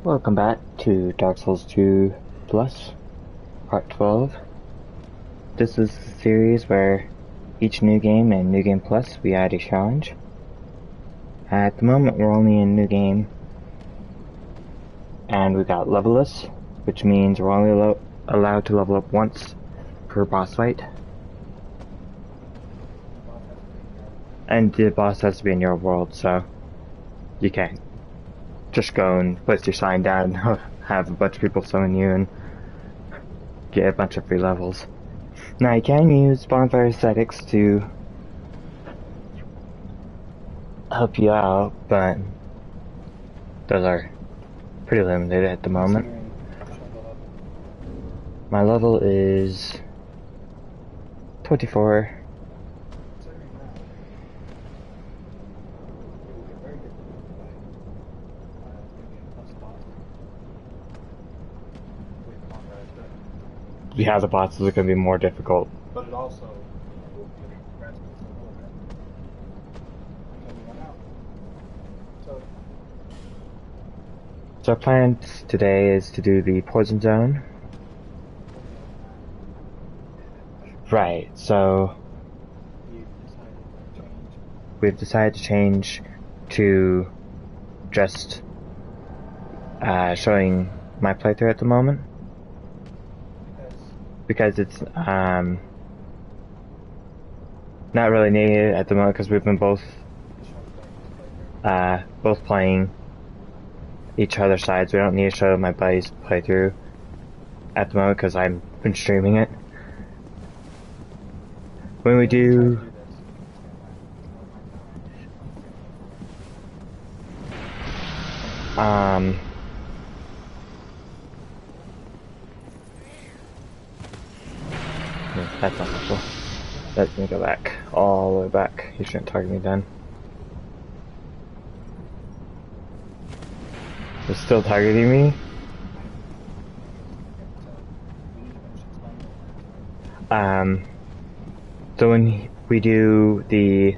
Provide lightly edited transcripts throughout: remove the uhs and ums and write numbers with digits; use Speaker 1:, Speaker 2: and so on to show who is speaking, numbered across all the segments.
Speaker 1: Welcome back to Dark Souls 2 Plus, Part 12. This is the series where each new game and New Game Plus we add a challenge. At the moment we're only in New Game, and we got Levelless, which means we're only allowed to level up once per boss fight. And the boss has to be in your world, so you can't just go and place your sign down and have a bunch of people summon you and get a bunch of free levels. Now you can use bonfire aesthetics to help you out, but those are pretty limited at the moment. My level is 24. Yeah, the bosses are going to be more difficult.
Speaker 2: But it also will be a
Speaker 1: So our plan today is to do the poison zone. Right, so we've decided to change to just showing my playthrough at the moment. Because it's not really needed at the moment because we've been both playing each other's sides. We don't need to show my buddy's playthrough at the moment because I've been streaming it. When we do that's not helpful. Let me go back. All the way back. He shouldn't target me then. He's still targeting me? So when we do the...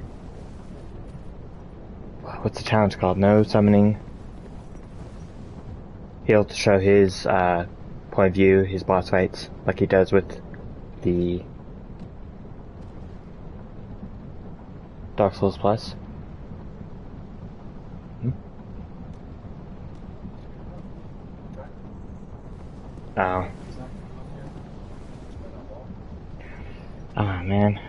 Speaker 1: What's the challenge called? No summoning. He'll show his point of view, his boss fights, like he does with the Dark Souls Plus. Oh. Oh man.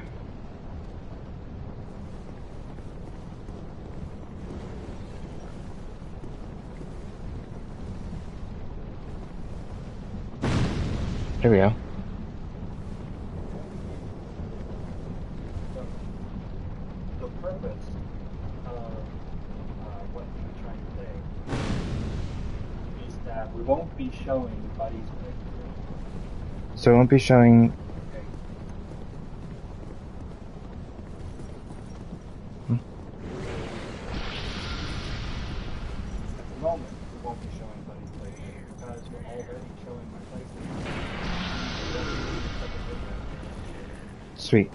Speaker 1: There we go.
Speaker 2: The purpose of what we're trying to say is that we won't be showing buddies playthrough.
Speaker 1: So we won't be showing...
Speaker 2: Okay. At the moment, we won't be showing buddies playthrough because we're already showing my playthrough.
Speaker 1: Sweet.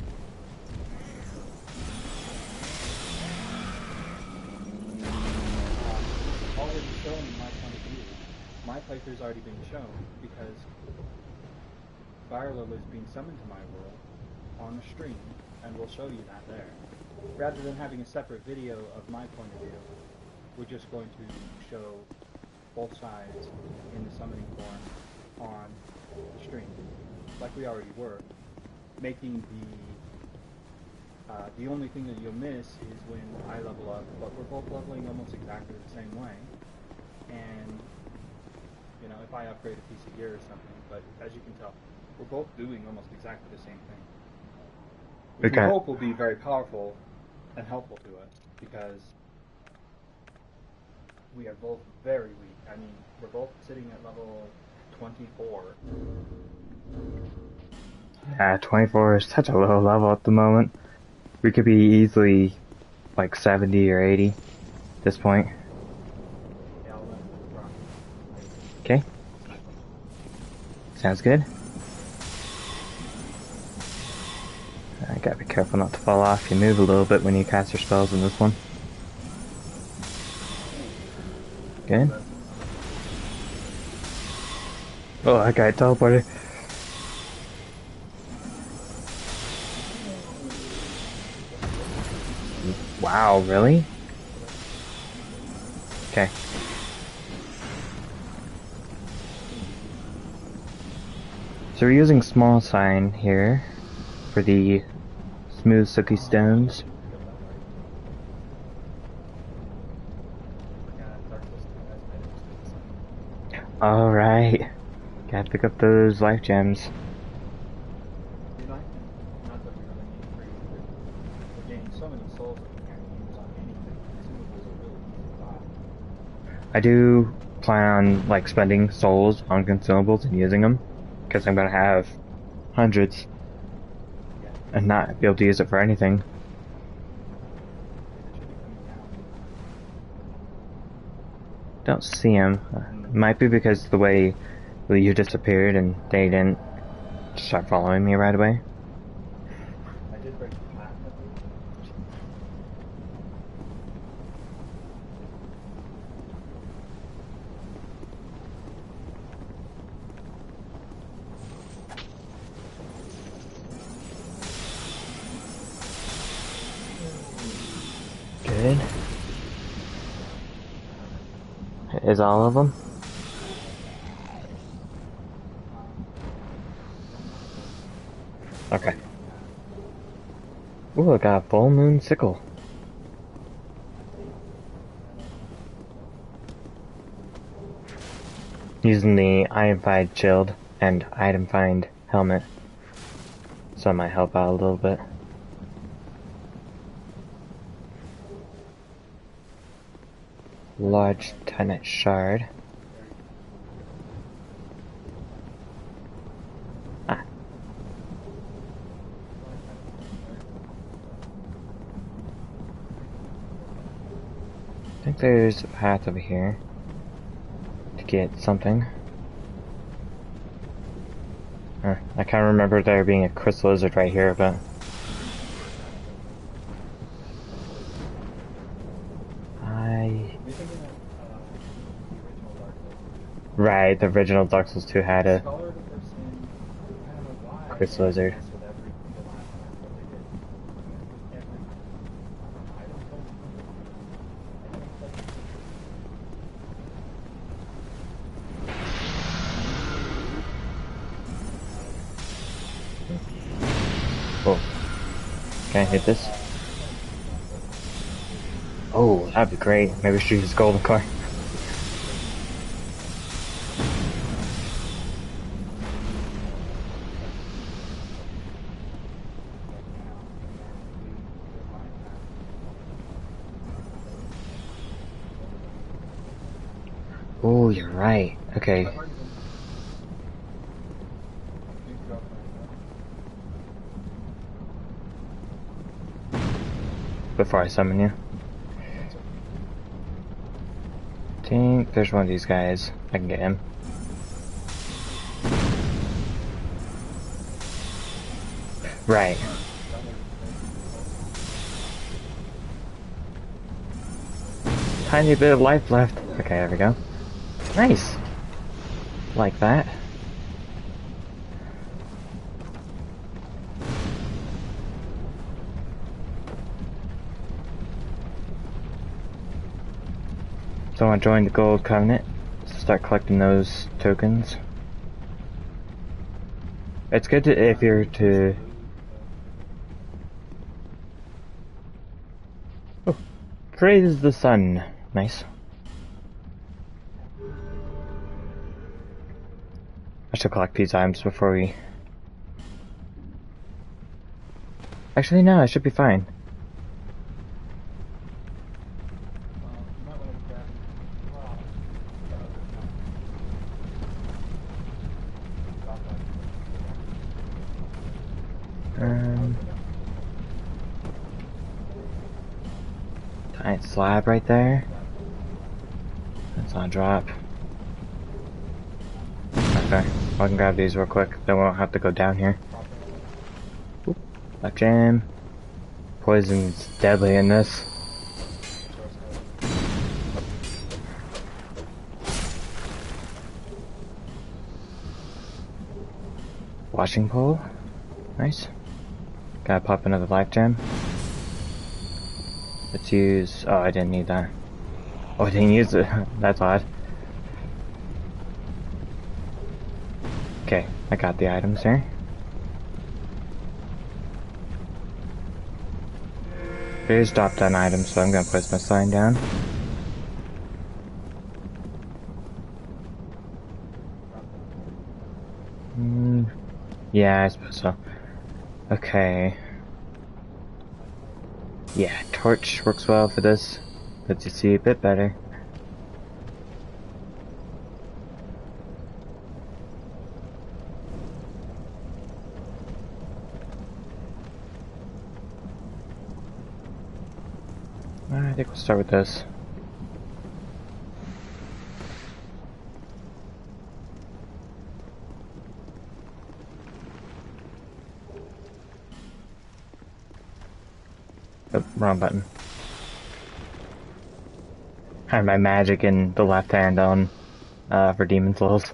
Speaker 2: Already showing my point of view. My playthrough's already been shown because Firelove is being summoned to my world on the stream, and we'll show you that there. Rather than having a separate video of my point of view, we're just going to show both sides in the summoning form on the stream, like we already were, making the only thing that you'll miss is when I level up, but we're both leveling almost exactly the same way. And, you know, if I upgrade a piece of gear or something, but as you can tell, we're both doing almost exactly the same thing. Which we hope will be very powerful and helpful to us, because we are both very weak. I mean, we're both sitting at level 24.
Speaker 1: 24 is such a low level at the moment. We could be easily like 70 or 80 at this point. Okay. Sounds good. I gotta be careful not to fall off. You move a little bit when you cast your spells in this one. Good. Oh, I got teleported. Wow, really? Okay. So we're using small sign here for the smooth silky stones. Alright. Gotta pick up those life gems.
Speaker 2: You know, not that we really need free, but we're gaining so many souls that we can't use on anything. Consumables are really easy to buy.
Speaker 1: I do plan on like spending souls on consumables and using them, because I'm gonna have hundreds
Speaker 2: Yeah,
Speaker 1: and not be able to use it for anything.
Speaker 2: they should be coming down.
Speaker 1: Don't see them. Might be because the way you disappeared and they didn't start following me right away.
Speaker 2: I did break the path, I think.
Speaker 1: Good. Is all of them? Okay. Ooh, I got a full moon sickle. Using the item find shield and item find helmet. So that might help out a little bit. Large Titanite shard. Ah. I think there's a path over here to get something. I can't remember there being a crystal lizard right here, but right, the original Dark Souls 2 had a crystal lizard. Oh, can I hit this? Oh, that'd be great. Maybe we should use golden car. Oh, you're right. Okay. Before I summon you. I think there's one of these guys. I can get him. Right. Tiny bit of life left. Okay, there we go. Nice. Like that. So I joined the Gold Covenant to start collecting those tokens. It's good to, if you're to... Oh, praise the sun. Nice. I should collect these items before we... Actually, no, I should be fine. Giant slab right there. That's on drop. Okay, I can grab these real quick. Then we won't have to go down here. Oop, black jam. Poison's deadly in this. washing pole. Nice. Gotta pop another life gem. Let's use... Oh, I didn't need that. Oh, I didn't use it. That's odd. Okay, I got the items there. There's dropped an item, so I'm gonna place my sign down. Yeah, I suppose so. Okay. Yeah, torch works well for this. Lets you see a bit better. I think we'll start with this. Oh, wrong button. I have my magic in the left hand on for demon souls.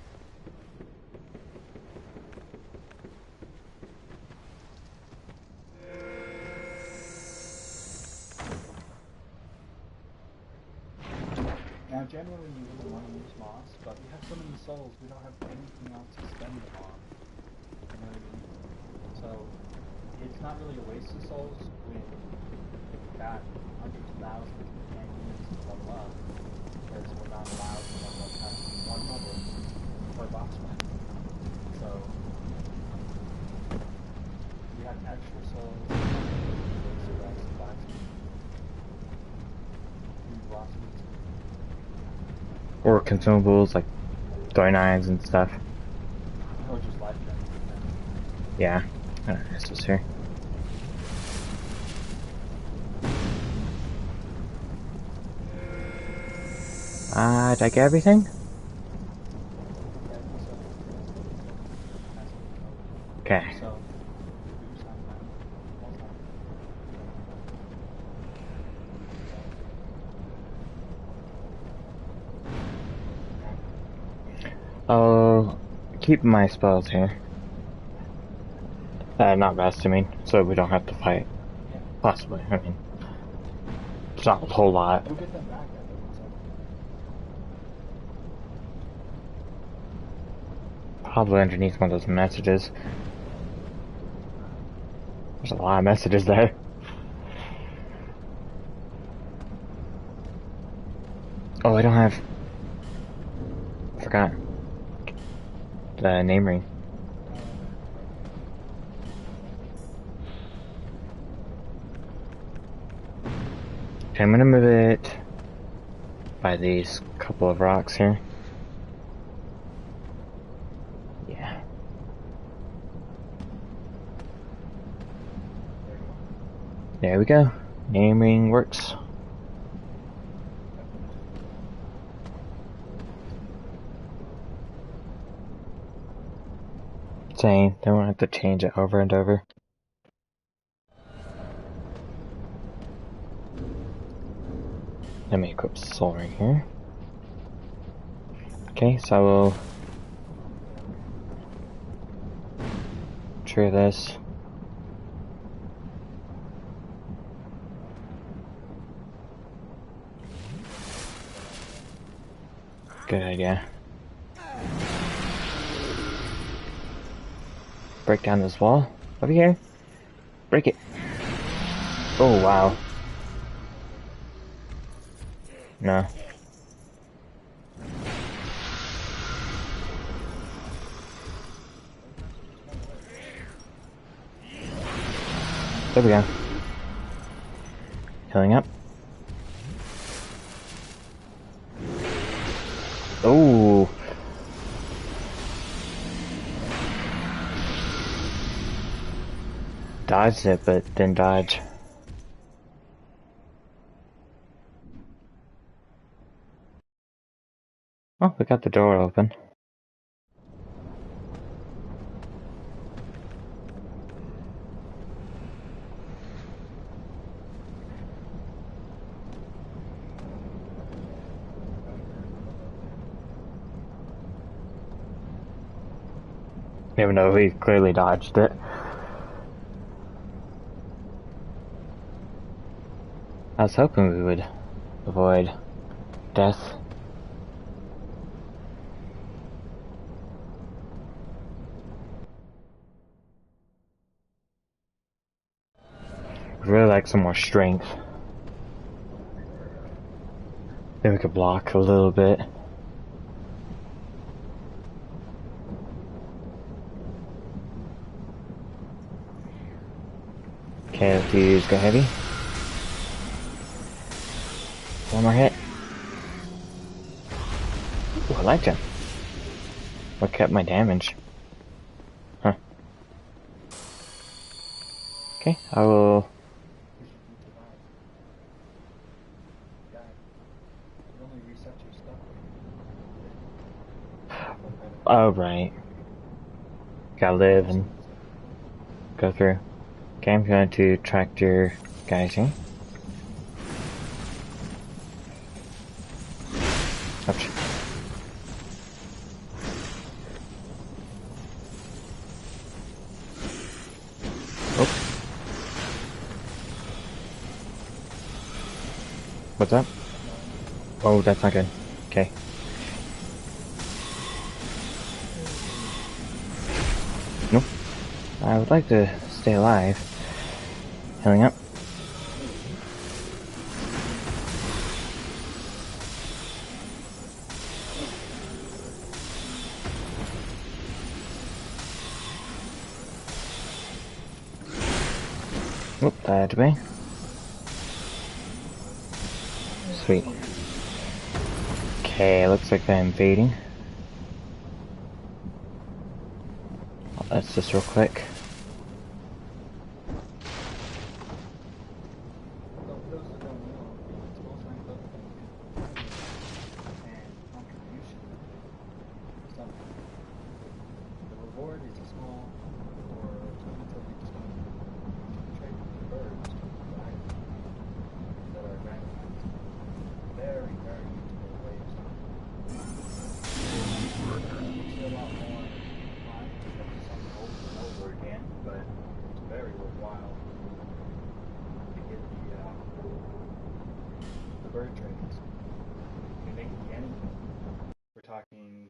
Speaker 2: Now, generally, you wouldn't want to use moss, but we have so many souls, we don't have anything else to spend them on. You know what I mean? So, it's not really a waste of souls when you've got hundreds of thousands of units to level up, because we're not allowed to level up past one level per boss fight. So, we have extra souls, waste of rest, velocity.
Speaker 1: Or consumables like throwing irons and stuff.
Speaker 2: Or just life gems.
Speaker 1: Yeah, this is here. Did I get everything? Okay. I'll keep my spells here. Not rest, I mean, so we don't have to fight. Possibly, I mean, it's not a whole lot.
Speaker 2: We'll get them back after
Speaker 1: Probably underneath one of those messages. There's a lot of messages there. Oh, I don't have... Forgot. The name ring. Okay, I'm gonna move it by these couple of rocks here. Yeah. There we go. Name ring works. Same, don't have to change it over and over. Let me equip soul ring here. Okay, so I will trigger this. Good idea. Break down this wall. Over here. Break it. Oh, wow. No. There we go. Healing up. Oh. Dodged it, but didn't dodge. Oh, we got the door open. Even though he clearly dodged it. I was hoping we would avoid death. I'd really like some more strength. Then we could block a little bit. Okay, let's use Go Heavy. One more hit. Ooh, I liked him. What kept my damage? Huh. Okay, I will... Oh, right. Gotta live and go through. Okay, I'm going to tractor guys here. Ouch. Oh. What's up? Oh, that's not good. Okay. Nope. I would like to stay alive. Healing up. Whoop, that way. Sweet. Okay, looks like they're invading. Let's just real quick.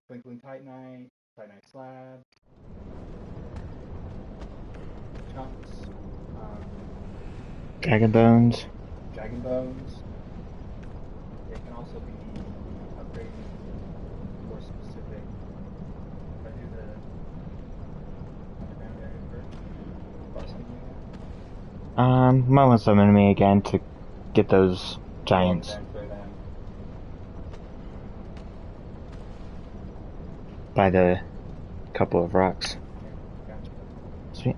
Speaker 2: Twinkling Titanite, Titanite Slab, Chunks,
Speaker 1: Dragon Bones.
Speaker 2: Dragon Bones. It can also be upgraded for specific. If I do the underground area first,
Speaker 1: Might want some enemy again to get those giants. By the couple of rocks.
Speaker 2: Gotcha.
Speaker 1: Sweet.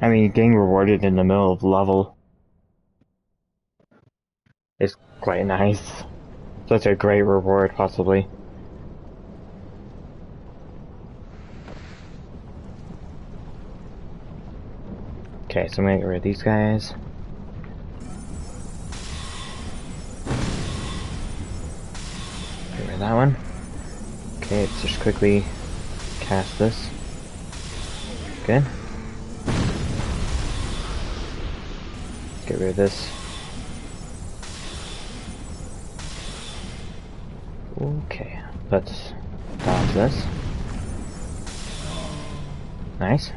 Speaker 1: I mean, getting rewarded in the middle of level is quite nice. Such a great reward, possibly. Okay, so I'm gonna get rid of these guys. Get rid of that one. Okay, let's just quickly cast this. Good. Get rid of this. Okay, let's dodge this. Nice.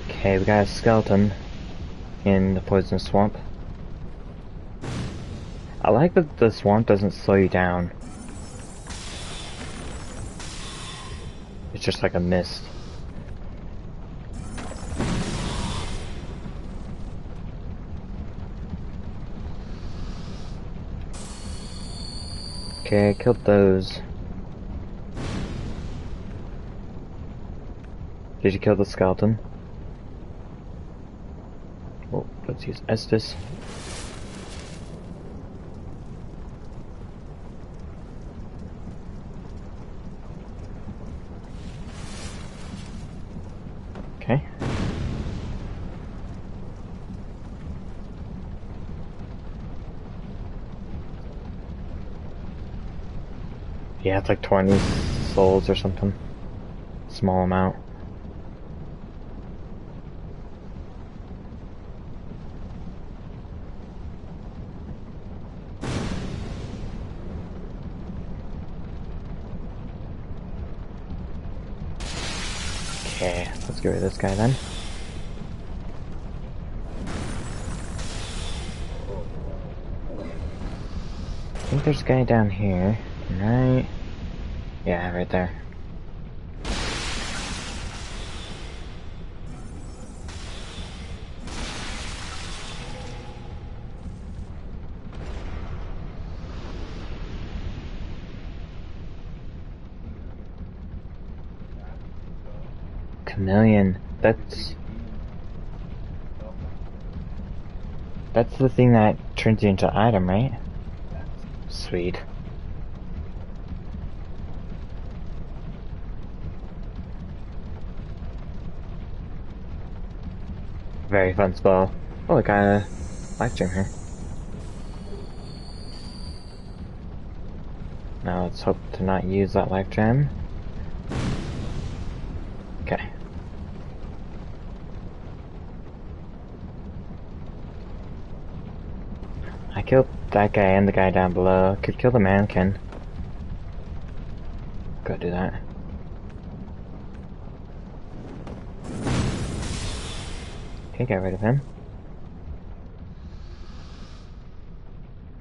Speaker 1: Okay, we got a skeleton in the poison swamp. I like that the swamp doesn't slow you down. It's just like a mist. Okay, I killed those. Did you kill the skeleton? Oh, let's use Estus. Okay. Yeah, it's like 20 souls or something. Small amount. Okay, let's get rid of this guy then. I think there's a guy down here, right? Yeah, right there. Chameleon. That's the thing that turns you into item, right? Sweet. Very fun spell. Oh, I got a life gem here. Now let's hope to not use that life gem. Okay. I killed that guy and the guy down below. Could kill the mannequin. Go do that. Okay, get rid of him.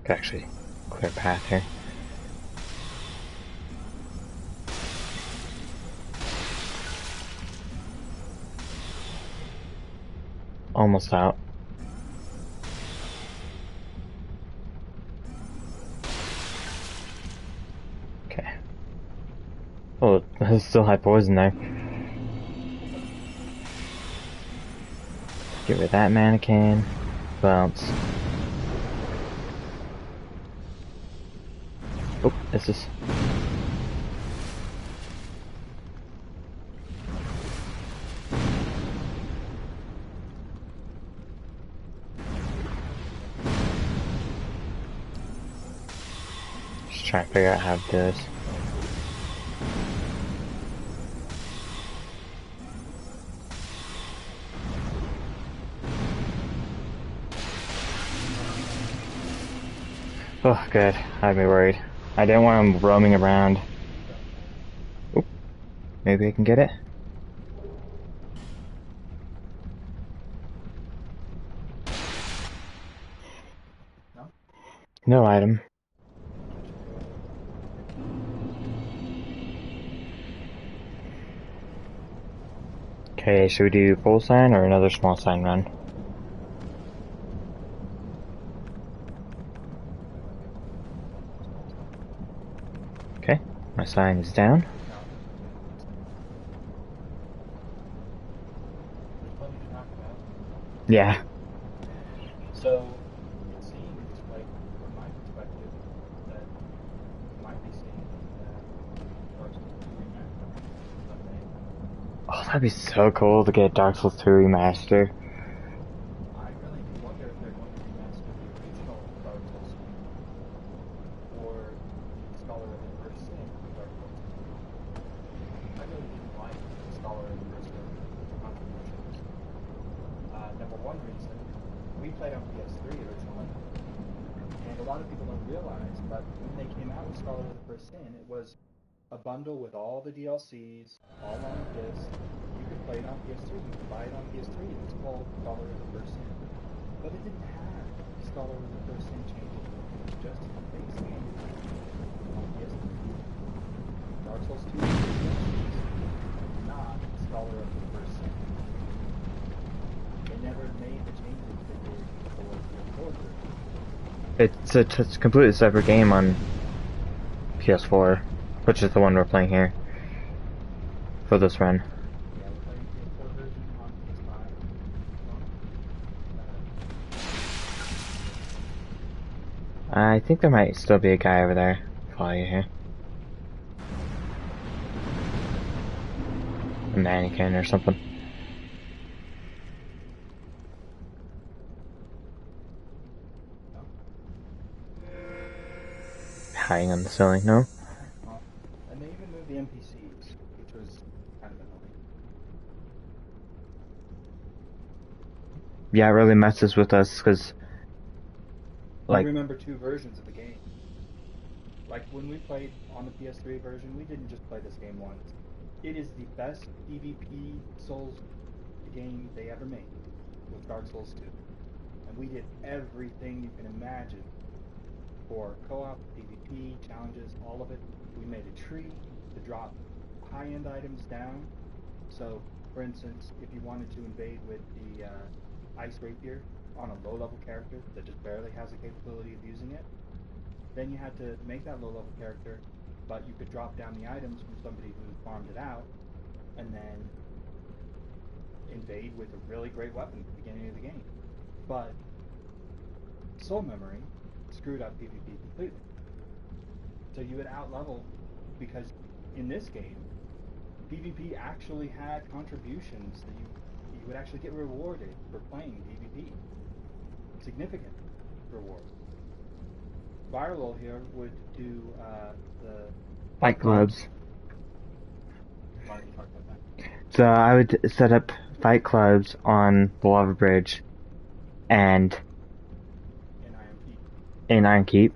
Speaker 1: Could actually clear path here. Almost out. Okay. Oh, there's still high poison there. Get rid of that mannequin. Bounce. Oh, this is... Just trying to figure out how to do this. Oh, good. I'd be worried. I didn't want him roaming around. Oop. Maybe I can get it?
Speaker 2: No?
Speaker 1: No item. Okay, should we do full sign or another small sign run? Okay, my sign is down. Yeah.
Speaker 2: So, it seems like, from my perspective, that you might be seeing Dark Souls 2 remaster someday.
Speaker 1: Oh, that'd be so cool to get Dark Souls 2 remaster.
Speaker 2: I really do wonder if they're going to remaster the original Dark Souls 2 or Scholar of the First Sin for Dark Souls 2. I really didn't like Scholar of the First Sin controversials. Number one reason, we played on PS3 originally, and a lot of people don't realize, but when they came out with Scholar of the First Sin, it was a bundle with all the DLCs, all on a disc. You could play it on PS3, you could buy it on PS3, and it's called Scholar of the First Sin. But it didn't have Scholar of the First Sin changes, it was just a base game on PS3. Dark Souls 2 DLCs, not Scholar of the First Sin. They never made the changes they did for the PS4 version.
Speaker 1: It's a completely separate game on PS4, which is the one we're playing here for this run.
Speaker 2: Yeah, we're playing PS4 version on PS5.
Speaker 1: I think there might still be a guy over there. Follow you here. A mannequin or something. Hiding on the ceiling, no?
Speaker 2: Well,
Speaker 1: yeah, it really messes with us because,
Speaker 2: I
Speaker 1: like,
Speaker 2: remember two versions of the game. Like when we played on the PS3 version, we didn't just play this game once. It is the best PvP Souls game they ever made, with Dark Souls 2. And we did everything you can imagine for co-op, PvP, challenges, all of it. We made a tree to drop high-end items down. So, for instance, if you wanted to invade with the Ice Rapier on a low-level character that just barely has the capability of using it, then you had to make that low-level character, but you could drop down the items from somebody who farmed it out, and then invade with a really great weapon at the beginning of the game. But Soul Memory screwed up PvP completely. So you would outlevel, because in this game, PvP actually had contributions that you would actually get rewarded for playing PvP. Significant reward. Viral here would do the
Speaker 1: Fight clubs.
Speaker 2: Why don't you talk about that?
Speaker 1: So I would set up fight clubs on the lava bridge and
Speaker 2: In IMP.
Speaker 1: in Iron Keep.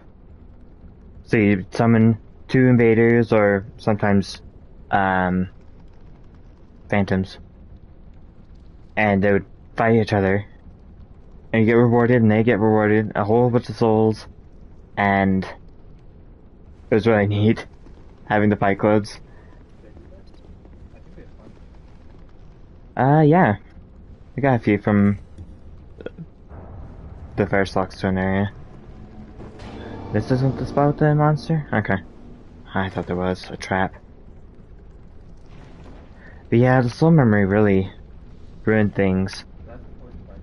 Speaker 1: So you summon two invaders or sometimes phantoms, and they would fight each other, and you get rewarded, and they get rewarded a whole bunch of souls, and it was really neat having the fight clubs.
Speaker 2: They do this? I think they have fun.
Speaker 1: Yeah, I got a few from the first Lockstone area. This isn't the spot with the monster? Okay. I thought there was a trap. But yeah, the soul memory really ruined things.
Speaker 2: That's the worst part.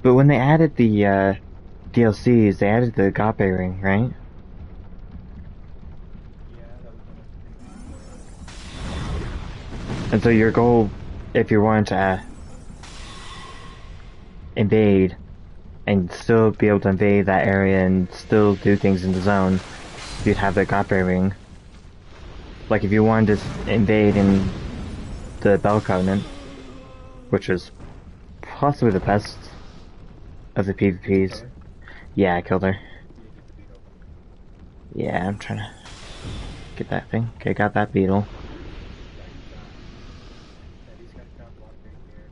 Speaker 1: But when they added the DLCs, they added the Agape ring, right?
Speaker 2: Yeah, that was one of the
Speaker 1: And so your goal, if you wanted to invade and still be able to invade that area and still do things in the zone, you'd have the Agape ring. Like if you wanted to invade in the Bell Covenant, which is possibly the best of the PvPs.
Speaker 2: Killer.
Speaker 1: Yeah, I killed her.
Speaker 2: You just beat over.
Speaker 1: Yeah, I'm trying to get that thing. Okay, got that beetle.
Speaker 2: Eddie's got the block right here.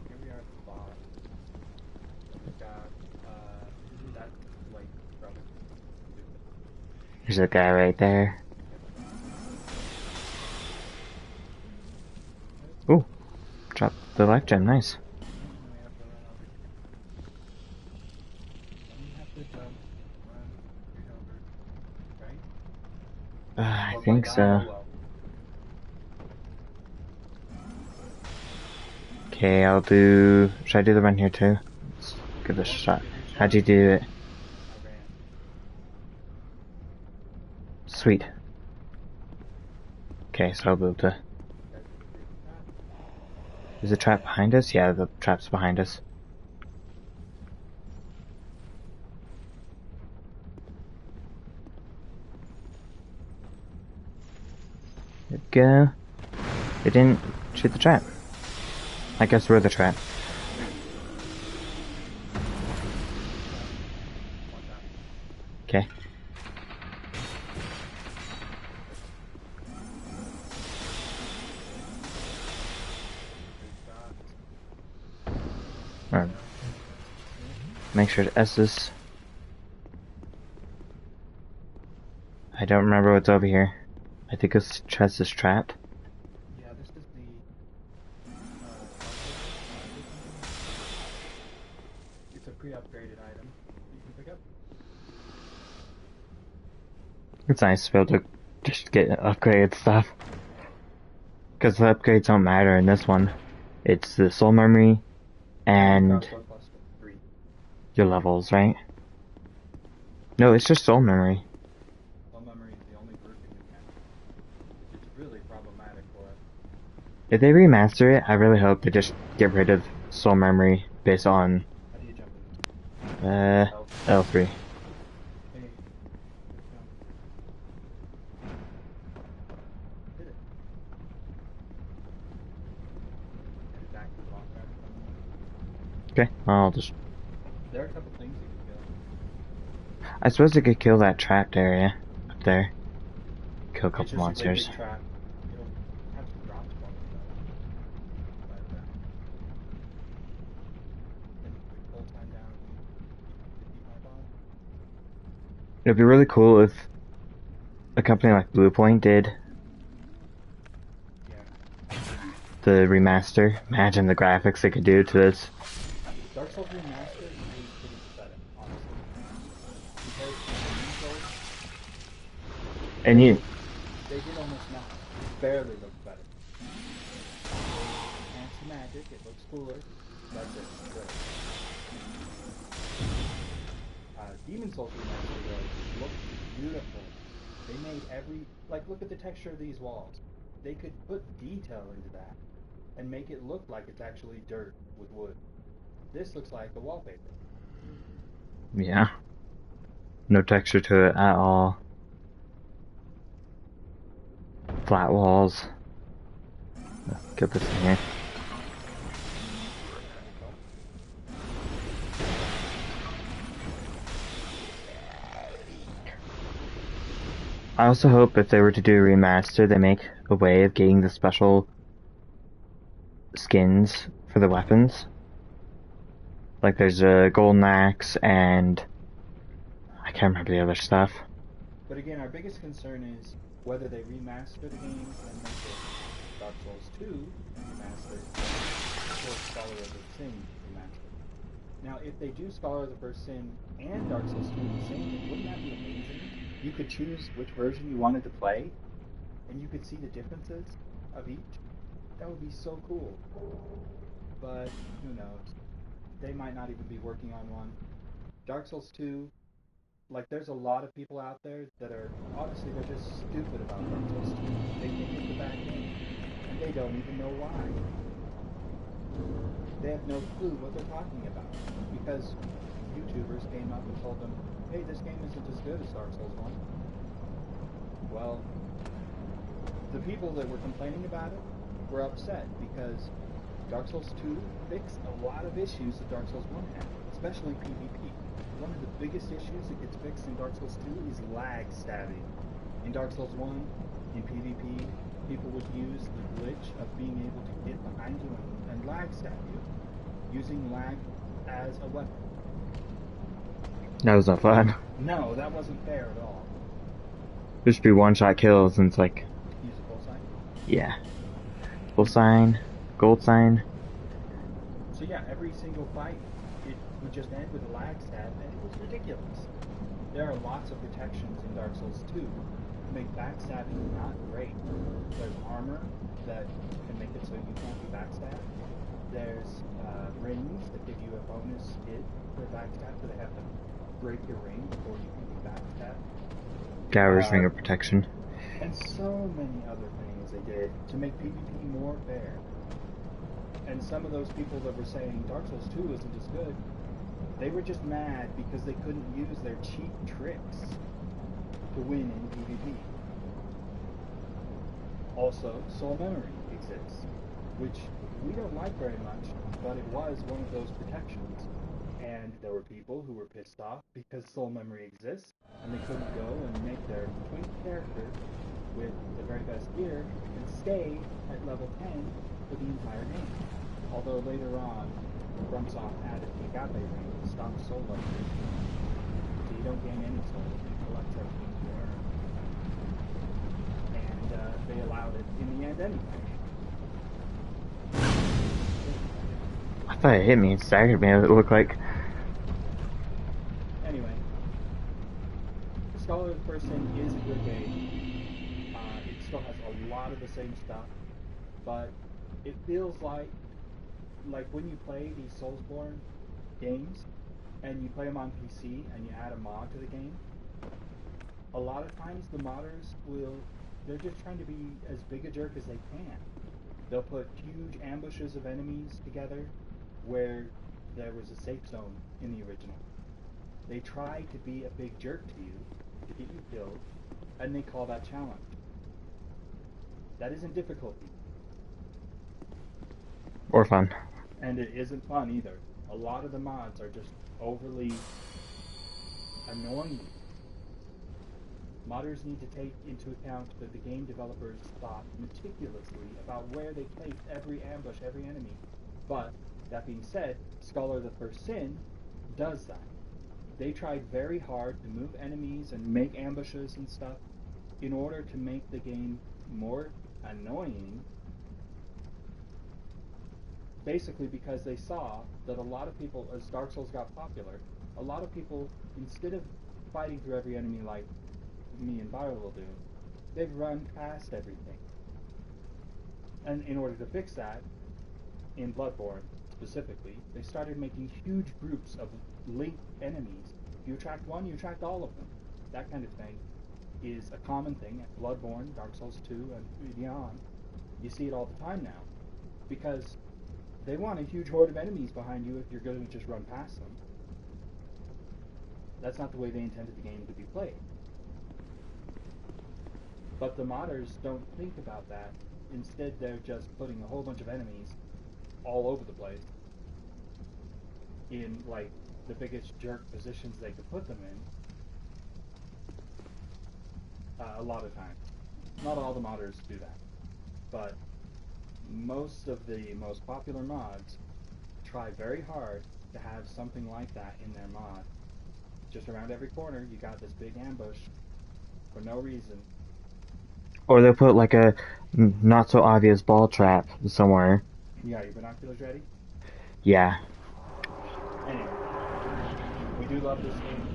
Speaker 2: Here we are at the boss. We've got that like brother.
Speaker 1: There's a guy right there. Ooh, dropped the life gem, nice.
Speaker 2: We have to jump, run, get over, right?
Speaker 1: I
Speaker 2: Or
Speaker 1: think
Speaker 2: by
Speaker 1: so.
Speaker 2: that below.
Speaker 1: Okay, I'll do... Should I do the run here too? Let's give this a shot. How'd you do it?
Speaker 2: I ran.
Speaker 1: Sweet. Okay, so I'll be able to... Is the trap behind us? Yeah, the trap's behind us. There we go. They didn't shoot the trap. I guess we're the trap. Okay. Alright. Make sure to S this. I don't remember what's over here. I think this chest is trapped.
Speaker 2: Yeah, this is the it's a pre-upgraded item you can pick up.
Speaker 1: It's nice to be able to just get upgraded stuff. Because the upgrades don't matter in this one. It's the soul memory and
Speaker 2: Crossbow plus 3.
Speaker 1: your levels, right? No, it's just soul memory.
Speaker 2: Soul memory is the only grouping you can. It's really problematic for us.
Speaker 1: If they remaster it, I really hope they just get rid of soul memory based on
Speaker 2: How do you jump in?
Speaker 1: L3.
Speaker 2: Hey, let's jump. Did it. Did it back to the boss back?
Speaker 1: Okay, I'll just...
Speaker 2: There are a couple things you can kill.
Speaker 1: I suppose I could kill that trapped area up there. Kill a
Speaker 2: It's
Speaker 1: couple
Speaker 2: just a great
Speaker 1: monsters.
Speaker 2: big trap. It'll have some drops for me, but then quick full time down to keep my bomb.
Speaker 1: It'd be really cool if a company like Bluepoint did
Speaker 2: Yeah.
Speaker 1: the remaster. Imagine the graphics they could do to this.
Speaker 2: Dark Souls Remastered is pretty pathetic, honestly. Compared to Demon Souls,
Speaker 1: And you,
Speaker 2: they did almost nothing. It barely looked better. Fancy magic, it looks cooler. That's it. Great. Demon Souls Remastered though looked beautiful. They made look at the texture of these walls. They could put detail into that and make it look like it's actually dirt with wood. This looks like a wallpaper.
Speaker 1: yeah, no texture to it at all. Flat walls. Get this in here. I also hope if they were to do a remaster, they make a way of getting the special skins for the weapons. Like there's a golden axe and I can't remember the other stuff.
Speaker 2: But again, our biggest concern is whether they remaster the games and make it Dark Souls 2 remastered or Scholar of the Sin remastered. Now, if they do Scholar of the First Sin and Dark Souls 2 in the same game, wouldn't that be amazing? You could choose which version you wanted to play, and you could see the differences of each. That would be so cool. But who knows? They might not even be working on one. Dark Souls 2, like there's a lot of people out there that are honestly they're just stupid about Dark Souls 2. They think it's a bad game, and they don't even know why. They have no clue what they're talking about because YouTubers came up and told them, "Hey, this game isn't as good as Dark Souls 1." Well, the people that were complaining about it were upset because Dark Souls 2 fixed a lot of issues that Dark Souls 1 had, especially PvP. One of the biggest issues that gets fixed in Dark Souls 2 is lag stabbing. In Dark Souls 1, in PvP, people would use the glitch of being able to get behind you and lag stab you, using lag as a weapon.
Speaker 1: That was not fun.
Speaker 2: No, that wasn't fair at all.
Speaker 1: There should be one-shot kills and it's like,
Speaker 2: Use a full sign.
Speaker 1: yeah. Full sign, gold sign.
Speaker 2: So yeah, every single fight, it would just end with a lag stab, and it was ridiculous. There are lots of protections in Dark Souls 2 to make backstabbing not great. There's armor that can make it so you can't be backstabbed. There's rings that give you a bonus hit for backstab, so they have to break your ring before you can be backstabbed.
Speaker 1: Gower's Ring of Protection.
Speaker 2: And so many other things they did to make PvP more fair. And some of those people that were saying Dark Souls 2 isn't as good, they were just mad because they couldn't use their cheap tricks to win in PvP. Also, Soul Memory exists, which we don't like very much, but it was one of those protections. And there were people who were pissed off because Soul Memory exists, and they couldn't go and make their twin character with the very best gear and stay at level 10 for the entire game. Although later on, FromSoft added the Agape ring to stop soul leveling. So you don't gain any souls, you collect everything you earn. And they allowed it in the end anyway.
Speaker 1: I thought it hit me and staggered me, it looked like.
Speaker 2: Anyway, Scholar of the First Sin is a good game. It still has a lot of the same stuff, but it feels like when you play these Soulsborne games, and you play them on PC, and you add a mod to the game, a lot of times the modders they're just trying to be as big a jerk as they can. They'll put huge ambushes of enemies together where there was a safe zone in the original. They try to be a big jerk to you, to get you killed, and they call that challenge. That isn't difficulty.
Speaker 1: Or fun.
Speaker 2: And it isn't fun either. A lot of the mods are just overly annoying. Modders need to take into account that the game developers thought meticulously about where they placed every ambush, every enemy. But, that being said, Scholar the First Sin does that. They tried very hard to move enemies and make ambushes and stuff in order to make the game more annoying. Basically because they saw that a lot of people, as Dark Souls got popular, a lot of people, instead of fighting through every enemy like me and Byron will do, they've run past everything. And in order to fix that, in Bloodborne specifically, they started making huge groups of linked enemies. If you attract one, you attract all of them. That kind of thing is a common thing at Bloodborne, Dark Souls 2, and beyond. You see it all the time now. Because they want a huge horde of enemies behind you if you're going to just run past them. That's not the way they intended the game to be played. But the modders don't think about that. Instead, they're just putting a whole bunch of enemies all over the place in, like, the biggest jerk positions they could put them in. A lot of times. Not all the modders do that. But most of the most popular mods try very hard to have something like that in their mod. Just around every corner, you got this big ambush for no reason.
Speaker 1: Or they'll put like a not so obvious ball trap somewhere.
Speaker 2: Yeah, your binoculars ready?
Speaker 1: Yeah.
Speaker 2: Anyway, we do love this game.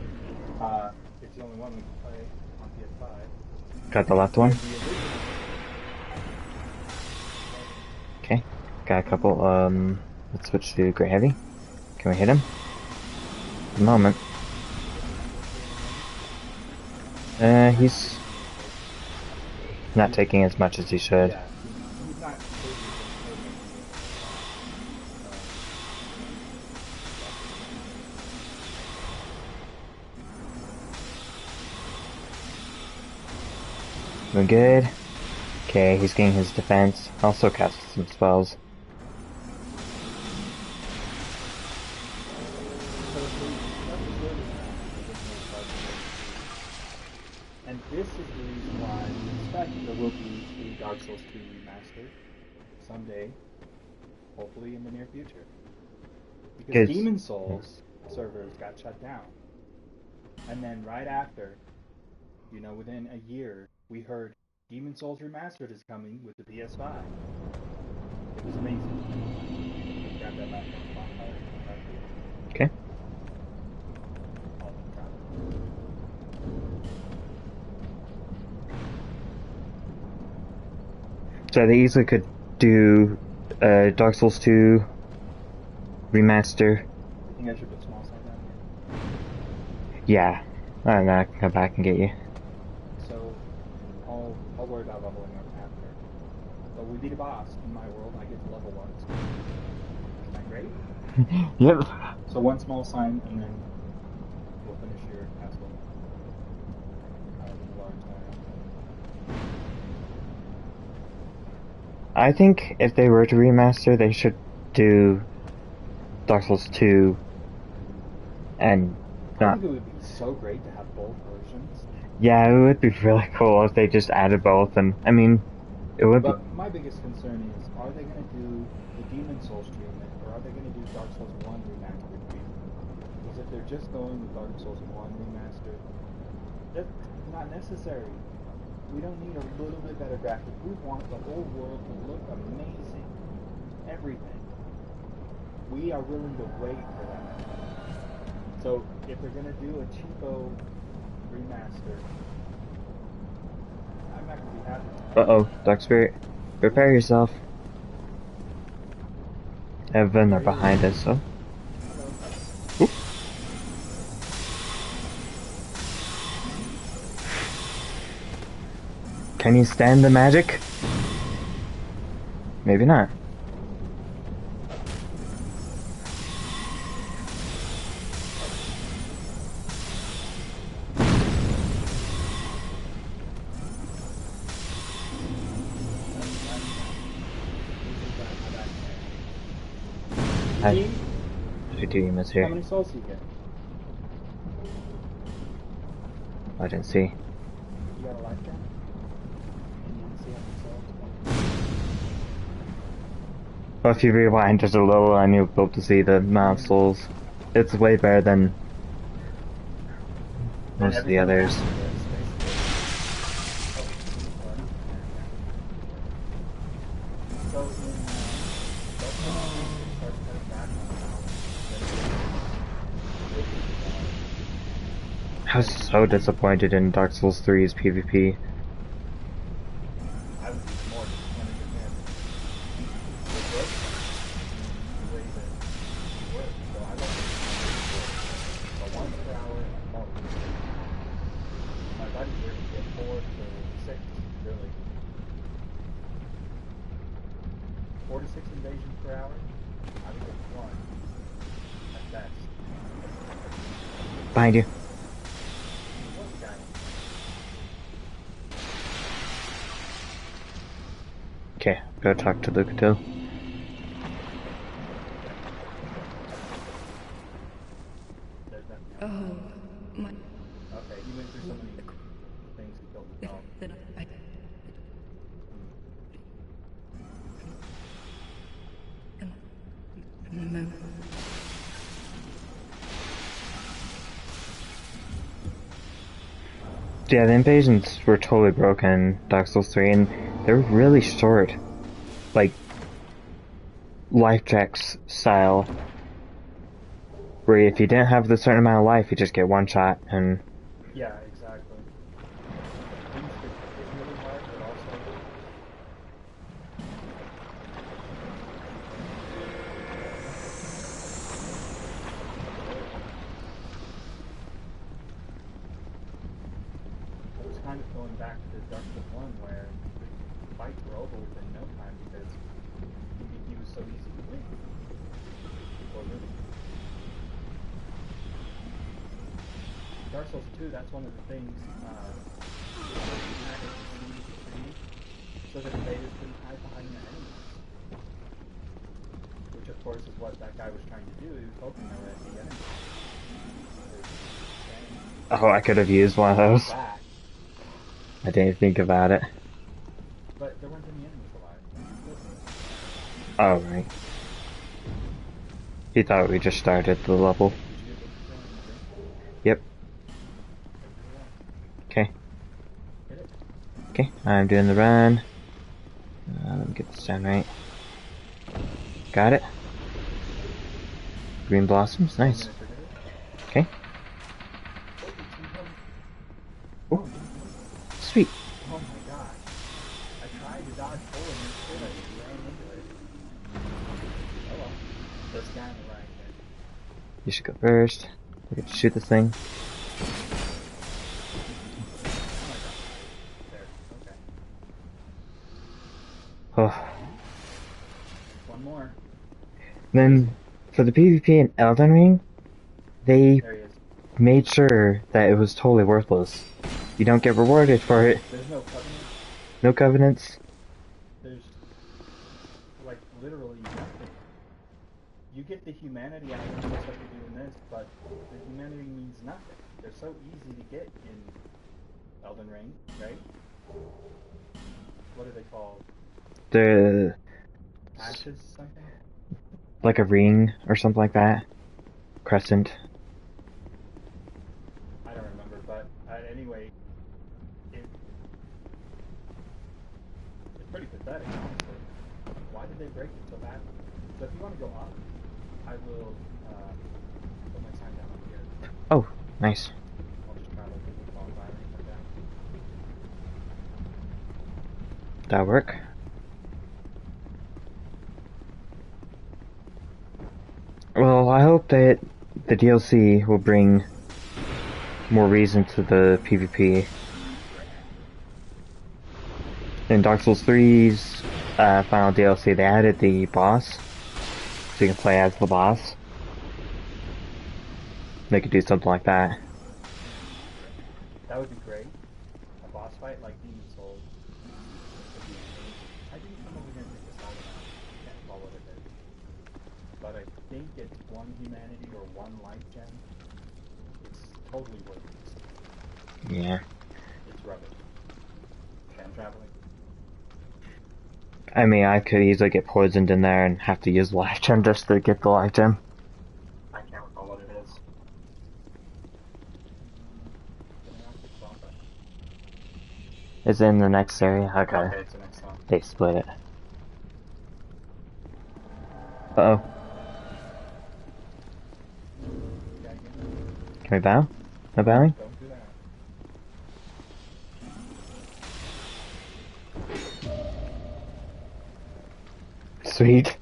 Speaker 2: It's the only one we can play on PS5.
Speaker 1: Got the left one?
Speaker 2: There's the original.
Speaker 1: Okay. Got a couple, let's switch to Great Heavy. Can we hit him? At the moment. He's not taking as much as he should.
Speaker 2: Yeah, he's not
Speaker 1: Doing good. Okay, he's getting his defense. Also cast some spells.
Speaker 2: And this is the reason why we expect there will be a Dark Souls 2 remaster someday, hopefully in the near future. Because Demon Souls servers got shut down. And then right after, you know, within a year, we heard Demon Souls Remastered is coming with the PS5. It was amazing. Grab that back on the bonfire.
Speaker 1: Okay. So they easily could do Dark Souls 2 remaster.
Speaker 2: I think I should put small sign down here.
Speaker 1: Yeah. I don't know, I can come back and get you.
Speaker 2: So I'll worry about leveling up after. But we beat a boss in my world. I get to level 1. Isn't that great?
Speaker 1: Yep.
Speaker 2: So one small sign, and then we'll finish your castle. Large sign.
Speaker 1: I think if they were to remaster, they should do Dark Souls 2 and
Speaker 2: I
Speaker 1: not...
Speaker 2: think it would be so great to have both versions.
Speaker 1: Yeah, it would be really cool if they just added both, and I mean, it would be...
Speaker 2: But my biggest concern is, are they going to do the Demon Souls treatment, or are they going to do Dark Souls 1 remastered treatment? Because if they're just going with Dark Souls 1 remastered, that's not necessary. We don't need a little bit better graphics. We want the whole world to look amazing. Everything. We are willing to wait for that. So, if they're going to do a cheapo remaster, I'm not going to be happy.
Speaker 1: Uh-oh, Dark Spirit. Prepare yourself. Evan are behind us, so... Oop. Can you stand the magic? Maybe not. Who do you miss
Speaker 2: How
Speaker 1: here?
Speaker 2: many souls do you get?
Speaker 1: I didn't see.
Speaker 2: You got a life gem? And you see how many souls?
Speaker 1: Well, if you rewind just a little and you'll be able to see the amount of souls. It's way better than most of the others. I was so disappointed in Dark Souls 3's PvP.
Speaker 2: I was even more disappointed in him. It worked the way that it worked, so I love it. But 1 per hour at most. My buddy here would get 4 to 6, really. 4 to 6 invasions per hour? I would get 1 at best.
Speaker 1: Behind you.
Speaker 2: What guy?
Speaker 1: Okay, go talk to Lucatil.
Speaker 2: There's nothing else.
Speaker 3: Oh, my.
Speaker 2: Okay, he went through so many things he killed himself.
Speaker 3: Then I. No.
Speaker 1: Yeah, the invasions were totally broken in Dark Souls 3, and they were really short. Like, life checks style. Where if you didn't have the certain amount of life, you just get one shot, and
Speaker 2: Yeah, exactly. Things get hit really hard, but also it was kind of going back to Dark Souls 1 where the fights were over within no time because he was so easy to win. Or really. Dark Souls 2, that's one of the things so that invaders couldn't hide behind their enemies. Which of course is what that guy was trying to do. He was hoping they were the enemies.
Speaker 1: oh, I could have used one of those.
Speaker 2: Back,
Speaker 1: I didn't think about it.
Speaker 2: but there weren't any enemies alive.
Speaker 1: Oh, right. He thought we just started the level.
Speaker 2: Did you get the
Speaker 1: Yep. Okay.
Speaker 2: Hit it?
Speaker 1: Okay, I'm doing the run. Let me get this down right. Got it. Green blossoms, nice.
Speaker 2: I'm gonna forget it.
Speaker 1: Okay,
Speaker 2: Oh,
Speaker 1: sweet.
Speaker 2: oh my gosh. I tried to dodge forward and instead I just ran into it. Oh well. This guy on the right there.
Speaker 1: You should go first. We get to shoot this thing.
Speaker 2: Oh my gosh. There. Okay.
Speaker 1: Oh.
Speaker 2: One more.
Speaker 1: Then, for the PvP in Elden Ring, they
Speaker 2: There he is.
Speaker 1: made sure that it was totally worthless. You don't get rewarded for it.
Speaker 2: There's no covenant.
Speaker 1: No covenants.
Speaker 2: There's like literally nothing. You get the humanity out of it just like you do in this, but the humanity means nothing. They're so easy to get in Elden Ring, right? What are they called?
Speaker 1: The
Speaker 2: Ashes something?
Speaker 1: like a ring or something like that. Crescent.
Speaker 2: I don't remember, but anyway, it's pretty pathetic, honestly. Why did they break it so badly? So if you want to go up, I will put my sign down up here.
Speaker 1: Oh, nice.
Speaker 2: I'll just try to get the bonfire and like that.
Speaker 1: That'll work. Well, I hope that the DLC will bring more reason to the PvP. In Dark Souls 3's final DLC, they added the boss, so you can play as the boss. They could do something like that.
Speaker 2: That would be great. A boss fight like Demon Souls would be amazing. I didn't come over here and pick this out. I can't recall what it is. But I think think it's one humanity or one life gem, it's totally worthless.
Speaker 1: Yeah.
Speaker 2: It's rubbish. Time traveling.
Speaker 1: I mean, I could easily get poisoned in there and have to use life gem just to get the life gem.
Speaker 2: I can't recall what it is.
Speaker 1: Is it in the next area? Okay.
Speaker 2: Okay, it's the next one.
Speaker 1: They split it. Uh-oh. Can we bow? No bowing?
Speaker 2: Don't do that.
Speaker 1: Sweet.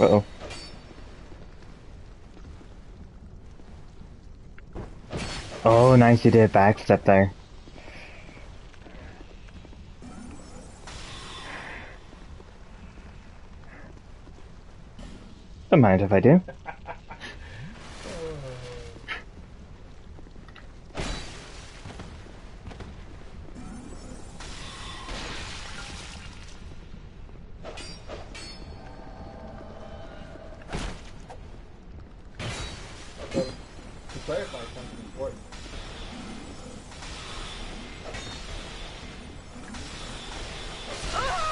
Speaker 1: Uh-oh. Oh, nice, you did a backstep there. Don't mind if I do.
Speaker 2: So, to clarify something important,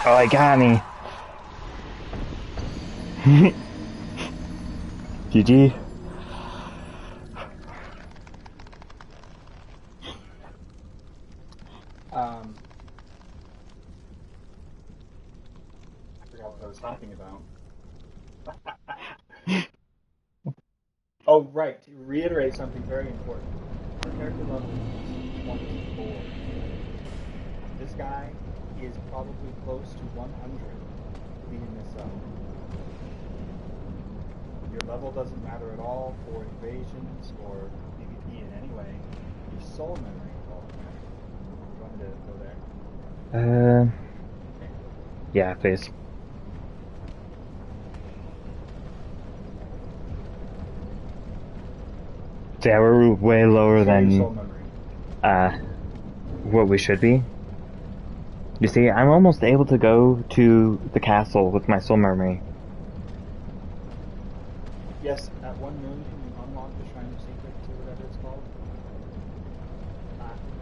Speaker 1: Oh, it got me. GG.
Speaker 2: I forgot what I was talking about. Oh, right. To reiterate something very important. Our character level is 24. This guy is probably close to 100 beating this up. Your level doesn't matter at all for invasions or PvP in any way. Your soul memory is all that matters. You want me to go there? Okay.
Speaker 1: Yeah, please. Yeah, we're way lower
Speaker 2: Show your soul
Speaker 1: than,
Speaker 2: memory.
Speaker 1: what we should be. You see, I'm almost able to go to the castle with my soul memory.
Speaker 2: Yes, at 1 million you unlock the Shrine of Secrets or whatever it's called.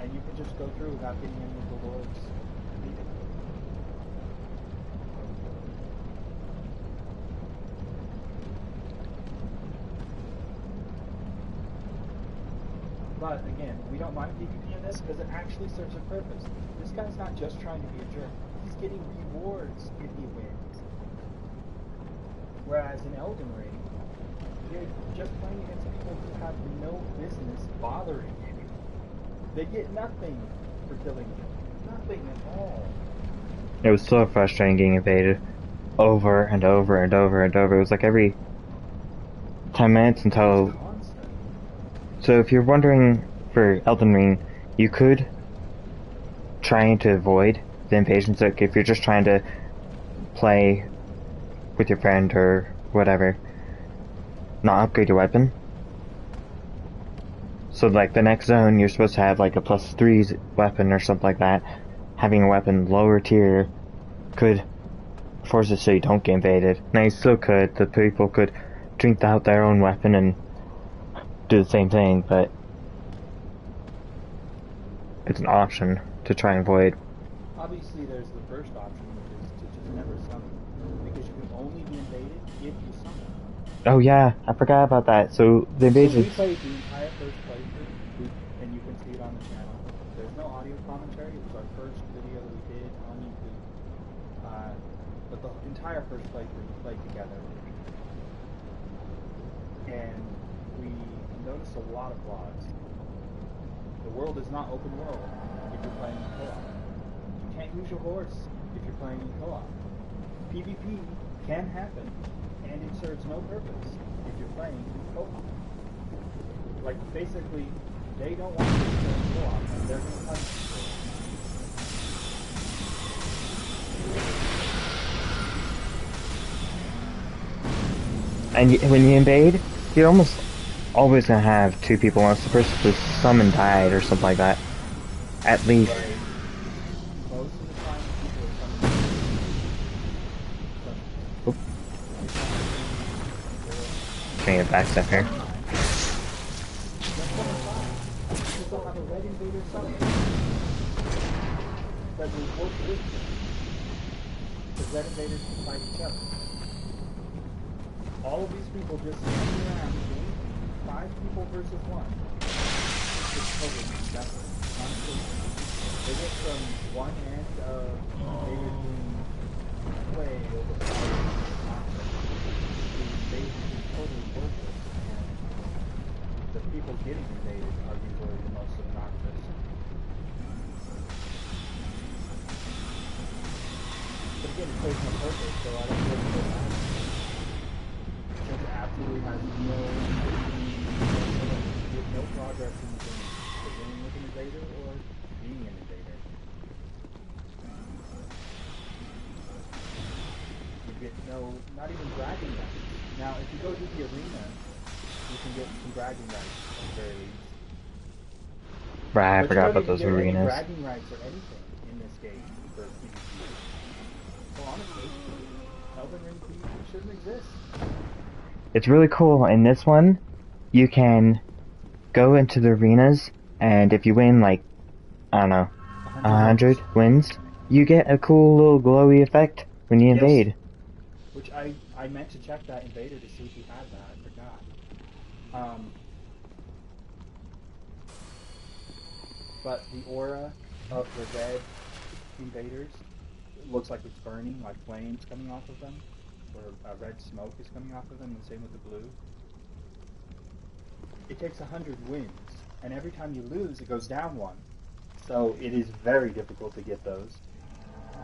Speaker 2: And you can just go through without getting any of the lords defeated. But again, we don't mind PvP in this because it actually serves a purpose. This guy's not just trying to be a jerk. He's getting rewards if he wins. Whereas in Elden Ring, you're just playing against people who have no business bothering you. They get nothing for killing you. Nothing at all.
Speaker 1: It was so frustrating getting invaded over and over and over and over. It was like every 10 minutes until...
Speaker 2: It's constant.
Speaker 1: So if you're wondering for Elden Ring, you could try to avoid the invasions. Like if you're just trying to play with your friend or whatever, not upgrade your weapon. So like the next zone, you're supposed to have like a +3 weapon or something like that. Having a weapon lower tier could force it so you don't get invaded. Now you still could. The people could drink out their own weapon and do the same thing, but it's an option to try and avoid.
Speaker 2: Obviously, there's the first option, which is to just never summon, because you can only be invaded if you summon.
Speaker 1: Oh yeah, I forgot about that. So the
Speaker 2: So we
Speaker 1: invasions.
Speaker 2: played the entire first playthrough, and you can see it on the channel. There's no audio commentary. It was our first video that we did on YouTube. But the entire first playthrough we played together, and we noticed a lot of flaws. The world is not open world if you're playing in co-op. You can't use your horse if you're playing in co-op. PvP can happen, and it serves no purpose if you're playing in co-op. Like, basically, they don't want you to play in co-op, and they're going to punish you for it.
Speaker 1: And when you invade, you're almost always gonna have two people unless the person just summoned died or something like that. At least.
Speaker 2: Right. Most of the time, people are coming
Speaker 1: Oop. Can you get back step here?
Speaker 2: People don't have a red invader summon that will work with them. Because red invaders can fight each other. All of these people just hanging around doing 5 people versus 1. It's totally nothing. Honestly, they went from one end of invaders being way overpowered to invaders being totally worthless, and the people getting invaded are usually the most obnoxious. But again, it serves no purpose, so I don't really feel bad. Since it absolutely has no progress in the game, beginning with an invader or being an invader. You get not even bragging rights. Now, if you go to the arena, you can get some bragging rights at the very least.
Speaker 1: Right, I
Speaker 2: But
Speaker 1: forgot
Speaker 2: you
Speaker 1: about
Speaker 2: don't
Speaker 1: those
Speaker 2: even get any
Speaker 1: arenas.
Speaker 2: bragging rights or anything in this game for PvP. So honestly, Elden Ring PvP shouldn't exist.
Speaker 1: It's really cool. In this one, you can go into the arenas, and if you win, like, I don't know, 100 wins, you get a cool little glowy effect when you invade.
Speaker 2: Yes. Which I meant to check that invader to see if he had that. I forgot. But the aura of the red invaders looks like it's burning, like flames coming off of them, or red smoke is coming off of them, and the same with the blue. It takes 100 wins, and every time you lose, it goes down 1. So it is very difficult to get those. Are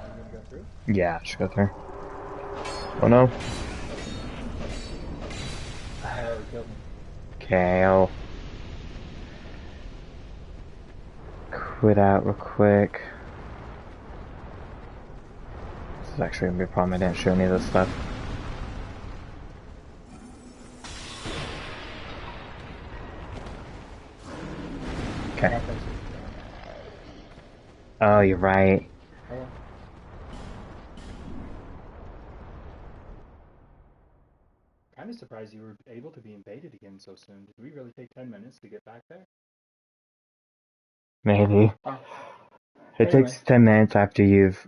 Speaker 2: you gonna go through?
Speaker 1: Yeah, I should go through. Oh no.
Speaker 2: Oh, he killed me.
Speaker 1: Okay, I'll quit out real quick. This is actually gonna be a problem. I didn't show any of this stuff. Okay. Oh, you're right.
Speaker 2: Hello? Kind of surprised you were able to be invaded again so soon. Did we really take 10 minutes to get back there?
Speaker 1: Maybe.
Speaker 2: Oh.
Speaker 1: It takes 10 minutes after you've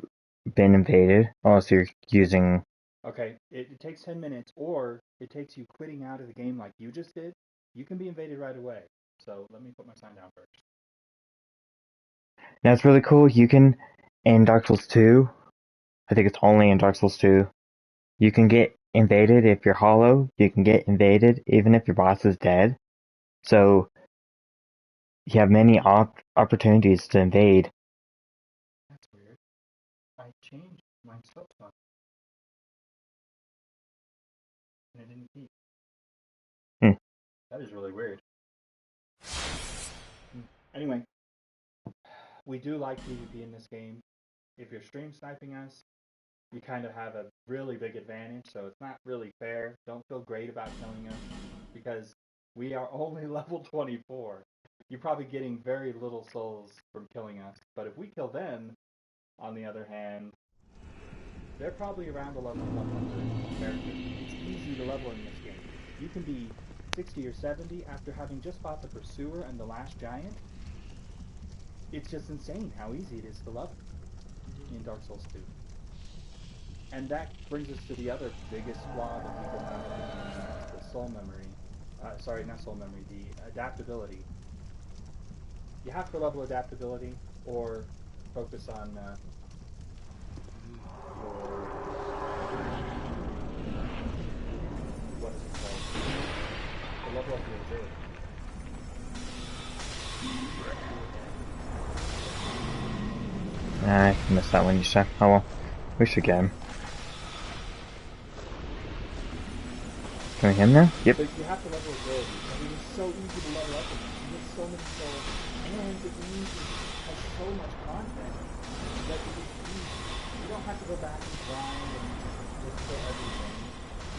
Speaker 1: been invaded, unless you're using...
Speaker 2: Okay, it takes 10 minutes, or it takes you quitting out of the game like you just did. You can be invaded right away. So let me put my sign down first.
Speaker 1: Now, it's really cool. You can, in Dark Souls 2, I think it's only in Dark Souls 2, you can get invaded if you're hollow. You can get invaded even if your boss is dead. So, you have many opportunities to invade.
Speaker 2: That's weird. I changed my soap song. And it didn't keep. That is really weird. Anyway, we do like PvP in this game. If you're stream sniping us, you kind of have a really big advantage, so it's not really fair. Don't feel great about killing us, because we are only level 24. You're probably getting very little souls from killing us, but if we kill them, on the other hand, they're probably around a level 100 character. It's easy to level in this game. You can be 60 or 70 after having just fought the Pursuer and the Last Giant. It's just insane how easy it is to level in Dark Souls 2. And that brings us to the other biggest flaw that people have with the game, and that's the soul memory. Sorry, not soul memory, the adaptability. You have to level adaptability, or focus on your... what is it called? The level of your ability.
Speaker 1: I missed that one you said. Oh well. We should get him. Can we hit him now? Yep.
Speaker 2: But you have to level ability. I mean, it's so easy to level up in this. You get so many souls, and the game has so much content that it is easy. You don't have to go back and grind and just kill everything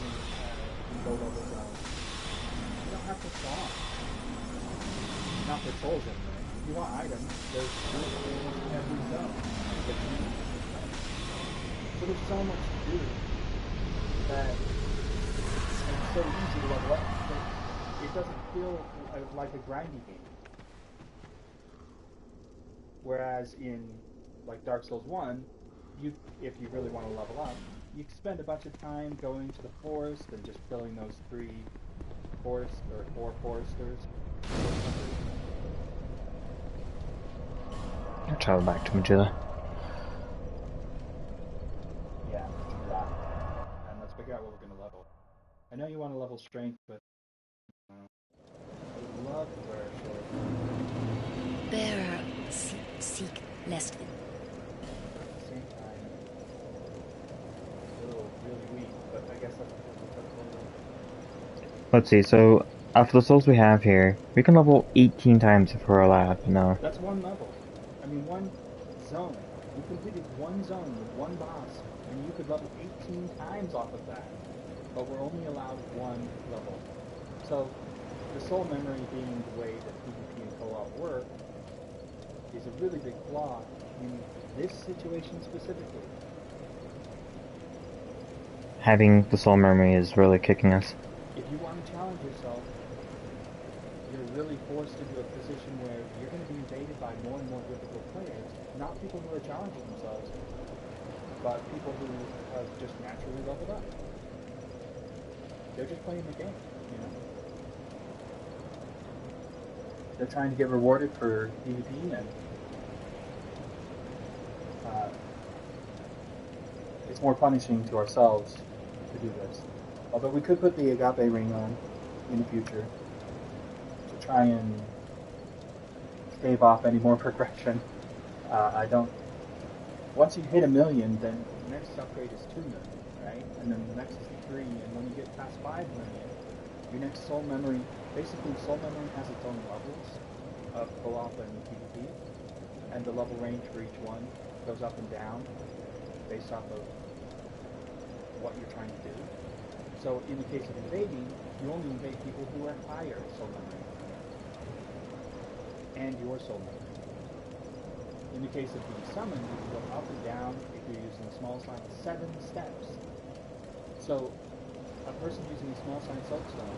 Speaker 2: in low-level zones. You don't have to farm. Not for souls, anyway. you want items, there's almost every zone that you need. So there's so much to do that it's so easy to level up that it doesn't feel like a grindy game. Whereas in like Dark Souls 1, if you really want to level up, you spend a bunch of time going to the forest and just killing those 4 foresters.
Speaker 1: I'll travel back to Majula.
Speaker 2: Yeah, do that. And let's figure out what we're going to level. I know you want to level strength, but I would love to wear a sword.
Speaker 3: Bearer seek less than.
Speaker 2: At the same time, still really weak, but I guess that's
Speaker 1: Let's see, so after the souls we have here, we can level 18 times if we're allowed, no.
Speaker 2: That's one level. I mean, one zone. You completed one zone with one boss, and you could level 18 times off of that. But we're only allowed one level. So, the soul memory being the way that PvP and co-op work is a really big flaw in this situation specifically.
Speaker 1: Having the soul memory is really kicking us.
Speaker 2: If you want to challenge yourself, you're really forced into a position where you're going to be invaded by more and more difficult players, not people who are challenging themselves, but people who have just naturally leveled up. They're just playing the game, you know? They're trying to get rewarded for PvP, and it's more punishing to ourselves to do this. Although we could put the Agape ring on in the future to try and stave off any more progression. Once you hit 1 million, then the next upgrade is 2 million, right? And then the next is 3, and when you get past 5 million, your next soul memory, basically soul memory has its own levels of co-op and PvP, and the level range for each one goes up and down based off of what you're trying to do. So in the case of invading, you only invade people who are higher soul memory and your soul memory. In the case of being summoned, you can go up and down if you're using a small sign 7 steps. So a person using a small sign soapstone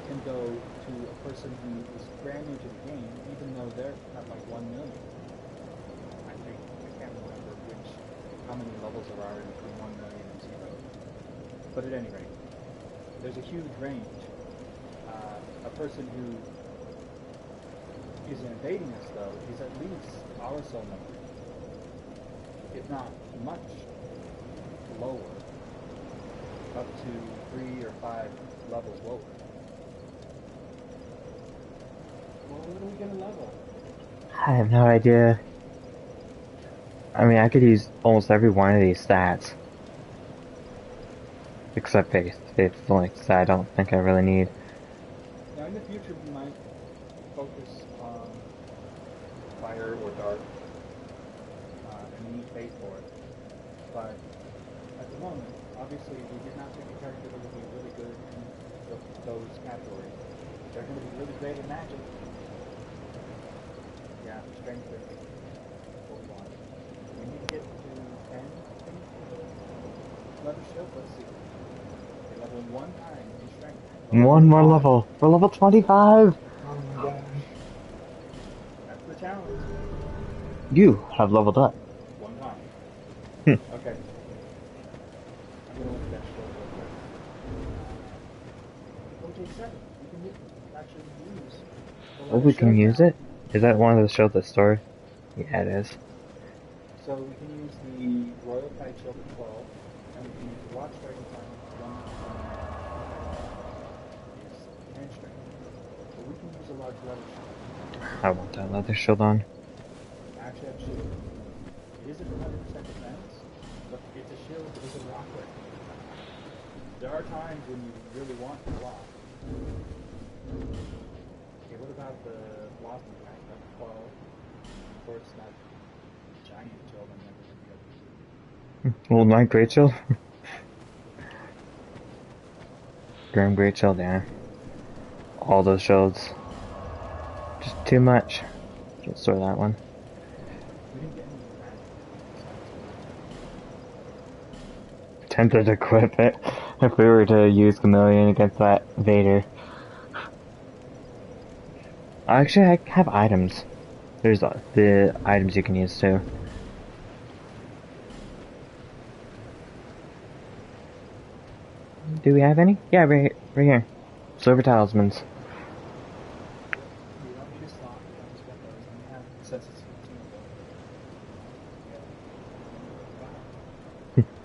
Speaker 2: can go to a person who is brand new to the game, even though they're at like 1 million. I can't remember how many levels there are in between 1 million and 0. But at any rate, there's a huge range. A person who is invading us, though, is at least our soul memory, if not much lower, up to 3 or 5 levels lower. Well, what are we going to level?
Speaker 1: I have no idea. I mean, I could use almost every one of these stats. Except faith. Faith's the only stat I don't think I really need.
Speaker 2: Now, in the future, we might focus on fire or dark, and we need faith for it. But at the moment, obviously, we did not pick a character that would be really good in those categories. They're going to be really great at magic. Yeah, strength is what we want. We need to get to 10, I think. Leadership, let's see. Okay, leveling 1 time in strength.
Speaker 1: One more level. We're level 25!
Speaker 2: Oh my gosh. That's the challenge.
Speaker 1: You have leveled up.
Speaker 2: 1 time. Okay. I'm going to look at that shield real quick. OJ7, we can actually use the
Speaker 1: Oh, we
Speaker 2: leather
Speaker 1: can
Speaker 2: shield
Speaker 1: use
Speaker 2: now.
Speaker 1: it? Is that one of the shields that store? Yeah, it is.
Speaker 2: So we can use the Royal Kite Shield at 12, and we can use the Watch Dragon Time at 1 is 10 strength. So we can use a large leather shield.
Speaker 1: I want that leather shield on.
Speaker 2: Actually, have shield. It isn't 100% defense, but it's a shield that is a rocket. There are times when you really want to block. Okay, what about the Blossom Pack? That's 12. Of course, that giant shield I'm never going to be able to do.
Speaker 1: Old Knight Great Shield? Grim Great Shield, yeah. All those shields. Just too much. Just store that one.
Speaker 2: We didn't get any magic besides
Speaker 1: Tempted to equip it if we were to use Chameleon against that Vader. Actually, I have items. There's the items you can use too. Do we have any? Yeah, right here. Silver talismans.
Speaker 2: you don't need a slot, you don't just get those, and you have since it's consumable.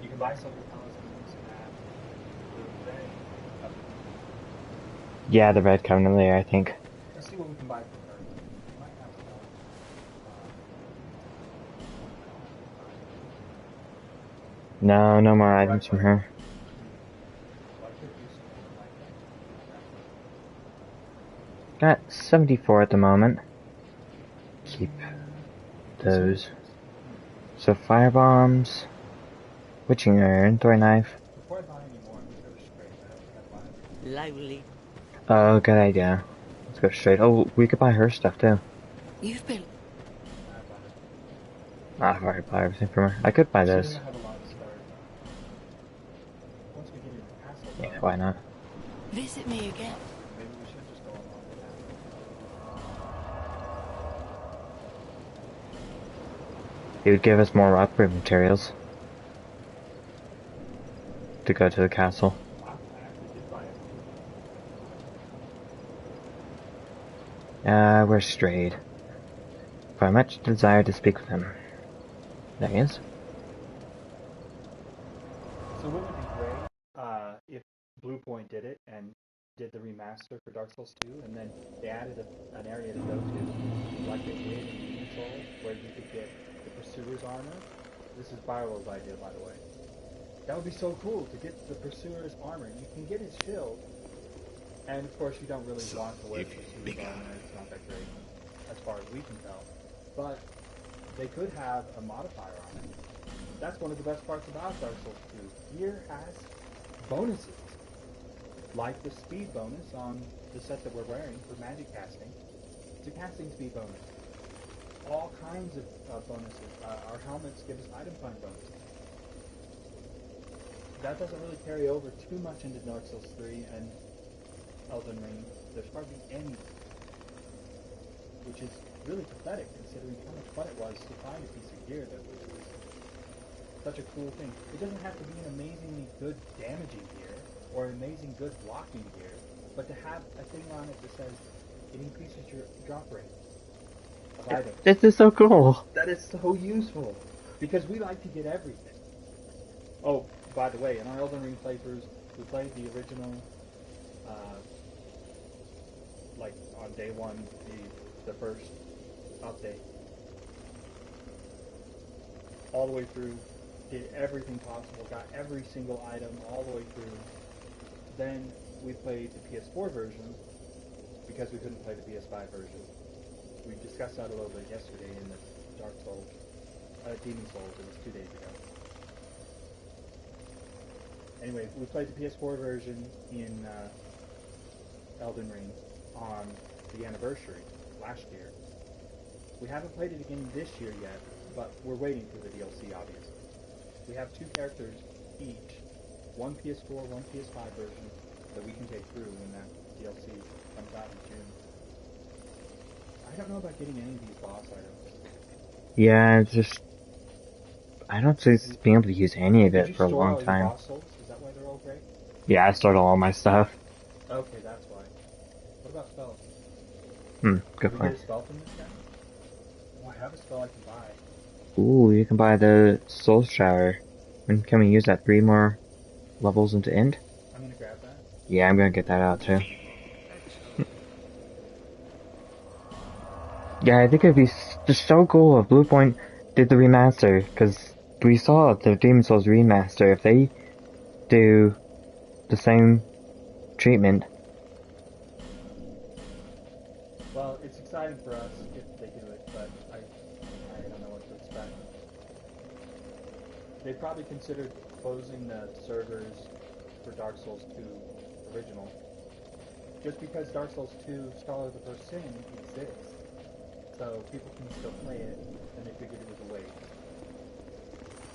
Speaker 2: You can buy silver talismans at the red.
Speaker 1: Yeah, the red covenant layer, I think.
Speaker 2: Let's see what we can buy from her. We might have to
Speaker 1: No more items from her.
Speaker 2: well, I could do something like that.
Speaker 1: Got 74 at the moment. Keep those. So fire bombs, witching urn, throw knife.
Speaker 2: Before I buy any more, I'm just going to straight. I don't think I buy everything.
Speaker 3: Lively.
Speaker 1: Oh, good idea. Let's go straight. Oh, we could buy her stuff too.
Speaker 3: You've been.
Speaker 2: I buy it.
Speaker 1: I've already bought everything from her. I could buy
Speaker 2: She
Speaker 1: this.
Speaker 2: doesn't have a lot of stars. Once we get into the castle,
Speaker 1: Yeah,
Speaker 2: though,
Speaker 1: why not?
Speaker 3: Visit me again.
Speaker 2: maybe we should just go along with that.
Speaker 1: It would give us more upgrade materials to go to the castle.
Speaker 2: Wow, I actually did buy it.
Speaker 1: We're strayed. For I much desire to speak with him. There he is.
Speaker 2: So wouldn't it be great if Bluepoint did it and did the remaster for Dark Souls 2, and then they added an area to go to, like they did in Demon Souls, where you could get the Pursuer's armor? This is Byro's idea, by the way. That would be so cool to get the Pursuer's armor. You can get his shield, and of course you don't really want to wear the Pursuer's armor. It's not that great, as far as we can tell. But they could have a modifier on it. That's one of the best parts about Dark Souls 2. Gear has bonuses, like the speed bonus on the set that we're wearing for magic casting. It's a casting speed bonus. All kinds of bonuses. Our helmets give us item find bonuses. That doesn't really carry over too much into Dark Souls 3 and Elden Ring. There's hardly any, which is really pathetic considering how much fun it was to find a piece of gear that was such a cool thing. It doesn't have to be an amazingly good damaging gear or an amazing good blocking gear, but to have a thing on it that says it increases your drop rate of items.
Speaker 1: This is so cool.
Speaker 2: That is so useful because we like to get everything. Oh, by the way, in our Elden Ring playthroughs, we played the original, like on day one, the first update, all the way through, did everything possible, got every single item all the way through. Then we played the PS4 version because we couldn't play the PS5 version. We discussed that a little bit yesterday in the Dark Souls, Demon Souls. It was 2 days ago. Anyway, we played the PS4 version in Elden Ring on the anniversary last year. We haven't played it again this year yet, but we're waiting for the DLC, obviously. We have 2 characters each, one PS4, one PS5 version that we can take through when that DLC comes out in June. I don't know about getting any of these boss items.
Speaker 1: Yeah, it's just I don't see being able to use any of
Speaker 2: Did
Speaker 1: it
Speaker 2: you
Speaker 1: for a
Speaker 2: store
Speaker 1: long
Speaker 2: all your
Speaker 1: time.
Speaker 2: boss souls? Is that why they're all great?
Speaker 1: Yeah, I stored all my stuff.
Speaker 2: Okay, that's why. What about spells?
Speaker 1: Good
Speaker 2: Can we
Speaker 1: point.
Speaker 2: get a spell from this guy? Oh, I have a spell I can buy.
Speaker 1: Ooh, you can buy the Soul Shower. And can we use that 3 more levels into End?
Speaker 2: I'm gonna grab that.
Speaker 1: Yeah, I'm gonna get that out too. Yeah, I think it'd be just so cool if Bluepoint did the remaster, because we saw the Demon Souls remaster. If they do the same treatment,
Speaker 2: Well, it's exciting for us if they do it, but I don't know what to expect. They probably considered closing the servers for Dark Souls 2 original, just because Dark Souls 2 Scholar of the First Sin exists. so people can still play it, and they figured it was a waste.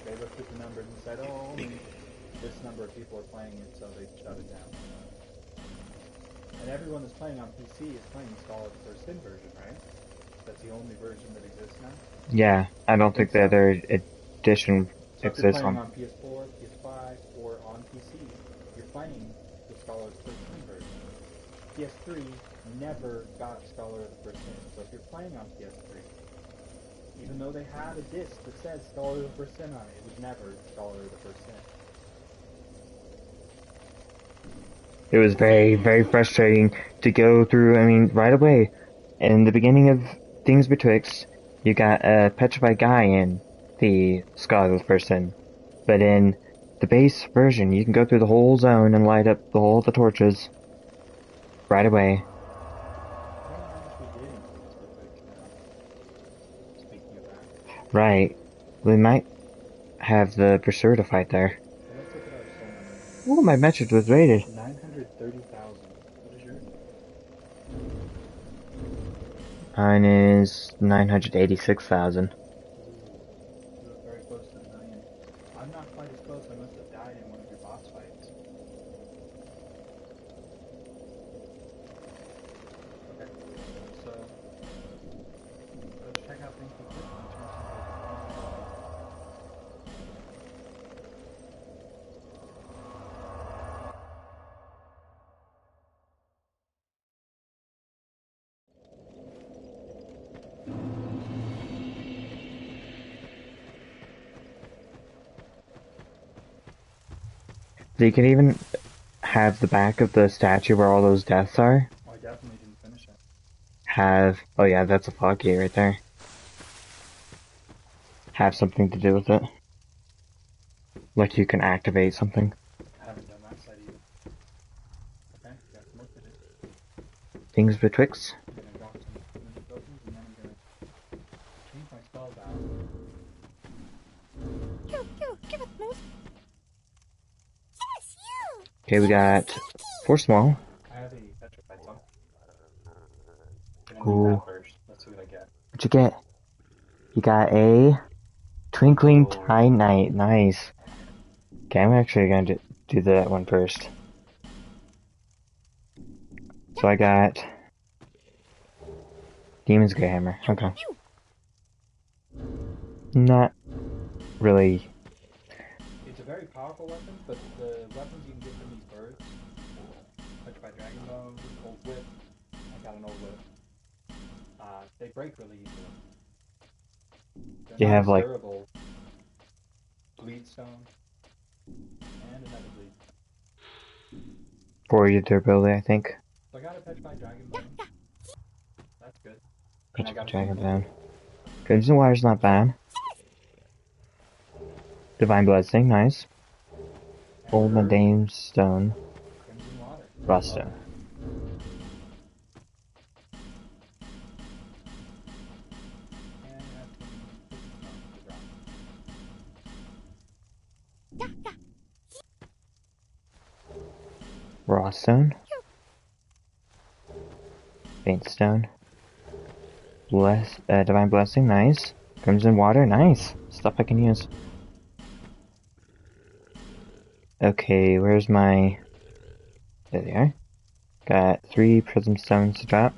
Speaker 2: They looked at the numbers and said, oh, only this number of people are playing it, so they shut it down. And everyone that's playing on PC is playing Scholar of the First Sin version, right? That's the only version that exists now.
Speaker 1: Yeah, I don't think the other edition
Speaker 2: So if you're
Speaker 1: exists
Speaker 2: playing
Speaker 1: on.
Speaker 2: on PS4, PS5, or on PC, you're playing the Scholar of the First Sin version. PS3 never got Scholar of the First Sin, so if you're playing on PS3, even though they had a disc that said Scholar of the First Sin on it, it was never Scholar of the First Sin.
Speaker 1: It was very, very frustrating to go through. I mean, right away, in the beginning of Things Betwixt, you got a petrified guy in the Scholar person, but in the base version, you can go through the whole zone and light up the whole of the torches right away.
Speaker 2: I don't know how much we did in Things Betwixt now. Speaking of that.
Speaker 1: Right. We might have the Berserker fight there.
Speaker 2: So let's look at our soul numbers.
Speaker 1: Oh, my message was rated.
Speaker 2: 930,000. What is yours?
Speaker 1: Mine is 986,000.
Speaker 2: You look very close to the million. I'm not quite as close. I must have died in one of your boss fights. Okay, so let's check out things we did in terms of
Speaker 1: You can even have the back of the statue where all those deaths are.
Speaker 2: Oh, I definitely didn't finish it.
Speaker 1: Oh yeah, that's a fog gate right there. Have something to do with it. Like you can activate something.
Speaker 2: I haven't done that side either. Okay, got some work to do.
Speaker 1: Things Betwixt.
Speaker 2: I'm gonna drop some equipment tokens and then I'm gonna change my spells out.
Speaker 3: Give it most. Yes, you.
Speaker 1: Okay, we got 4 small.
Speaker 2: I have a petrified zone. I'm gonna
Speaker 1: Ooh.
Speaker 2: do that first. Let's see what I get.
Speaker 1: What'd you get? You got a Twinkling Titanite. Nice. Okay, I'm actually gonna do that one first. So I got Demon's Grey Hammer. Okay. Not really.
Speaker 2: It's a very powerful weapon, but the weapons you can get from these birds, Petrified Dragon Bone, Old Whip, I got an Old Whip, they break really easily. They're
Speaker 1: You
Speaker 2: not
Speaker 1: have,
Speaker 2: as
Speaker 1: like-
Speaker 2: durable. Bleed Stone, and another Bleed.
Speaker 1: For your durability, I think.
Speaker 2: So I got a Petrified Dragon Bone. That's good. And I
Speaker 1: Petrified
Speaker 2: got a
Speaker 1: Dragon
Speaker 2: Crimson
Speaker 1: Bone. Crimson Water's not bad. Divine Blessing, nice. Old
Speaker 2: Emperor,
Speaker 1: Mundane Stone.
Speaker 2: Crimson Water.
Speaker 1: Rust Stone.
Speaker 2: And that's some Crimson Stone to drop.
Speaker 1: Raw Stone. Faint Stone. Divine Blessing, nice. Crimson Water, nice. Stuff I can use. Okay, where's my... There they are. Got 3 Prism Stones to drop.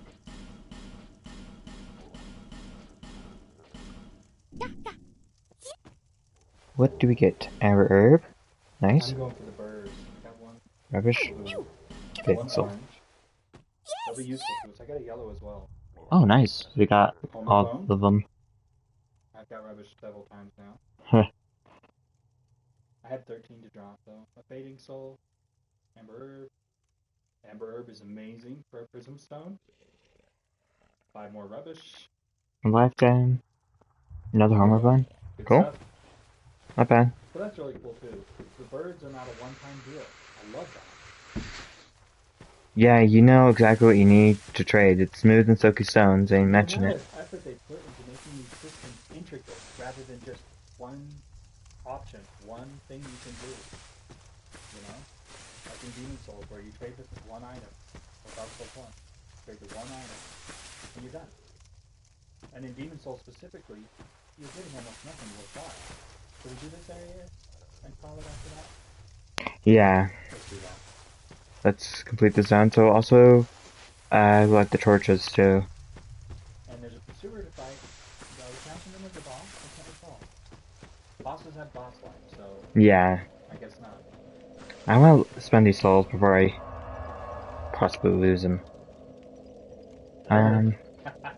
Speaker 1: What do we get? Amber Herb. Nice.
Speaker 2: I'm going for the birds. I got one
Speaker 1: Rubbish.
Speaker 2: blue,
Speaker 1: Okay,
Speaker 2: one
Speaker 1: so...
Speaker 2: orange. They'll be useful to us. I got a yellow as well.
Speaker 1: Oh, nice. We got
Speaker 2: Homer
Speaker 1: all
Speaker 2: Bone.
Speaker 1: of them.
Speaker 2: I've got rubbish several times now.
Speaker 1: Huh.
Speaker 2: I had 13 to drop though. A Fading Soul, Amber Herb. Amber Herb is amazing for a Prism Stone. 5 more rubbish.
Speaker 1: Lifetime. Another Homer Bun.
Speaker 2: Good
Speaker 1: Cool.
Speaker 2: stuff.
Speaker 1: Not bad.
Speaker 2: So that's really cool too. The birds are not a one-time deal. I love that.
Speaker 1: Yeah, you know exactly what you need to trade. It's smooth and silky stones. They mention
Speaker 2: The
Speaker 1: it.
Speaker 2: amount of effort they put into making these systems intricate rather than just one option, one thing you can do. You know? Like in Demon Souls where you trade this with one item. Or Dark Souls 1. Trade the one item and you're done. And in Demon Souls specifically, you're getting almost nothing worthwhile. So we do this area and call it after that?
Speaker 1: Yeah,
Speaker 2: Let's do that.
Speaker 1: let's complete this zone. So also, like the torches too.
Speaker 2: And there's a pursuer to fight. The councilman is the boss? I can't recall. Bosses have boss life, so
Speaker 1: Yeah,
Speaker 2: I guess not.
Speaker 1: I want to spend these souls before I possibly lose them.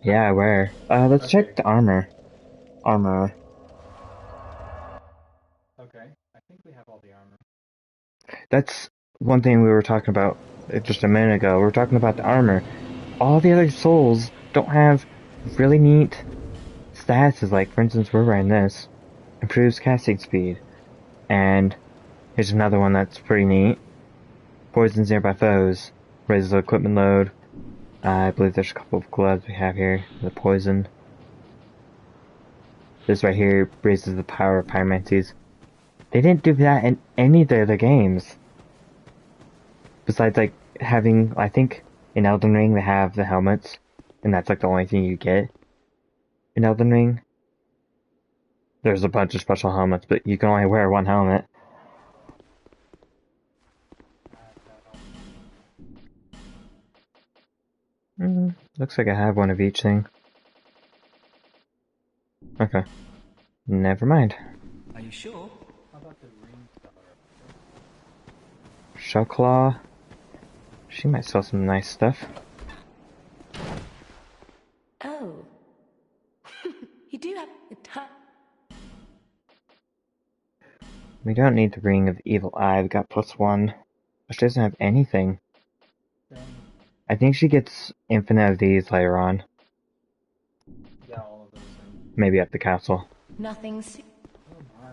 Speaker 1: Yeah, where? Let's
Speaker 2: Okay.
Speaker 1: check the armor. Armor.
Speaker 2: Okay. I think we have all the armor.
Speaker 1: That's one thing we were talking about just a minute ago. We were talking about the armor. All the other souls don't have really neat stats, as like, for instance, we're wearing this. Improves casting speed. And here's another one that's pretty neat. Poisons nearby foes. Raises the equipment load. I believe there's a couple of gloves we have here. The poison. This right here raises the power of pyromancies. They didn't do that in any of the other games. Besides, like, having, I think, in Elden Ring they have the helmets. And that's like the only thing you get in Elden Ring. There's a bunch of special helmets, but you can only wear one helmet. Looks like I have one of each thing. Okay. Never mind.
Speaker 4: Are you sure?
Speaker 2: How about the ring star?
Speaker 1: Shellclaw. She might sell some nice stuff.
Speaker 3: Oh. You do have a ton.
Speaker 1: We don't need the Ring of Evil Eye. We got +1. But she doesn't have anything. I think she gets infinite of these later on.
Speaker 2: Yeah, all of those things.
Speaker 1: Maybe at the castle.
Speaker 3: Nothing's.
Speaker 2: Oh my.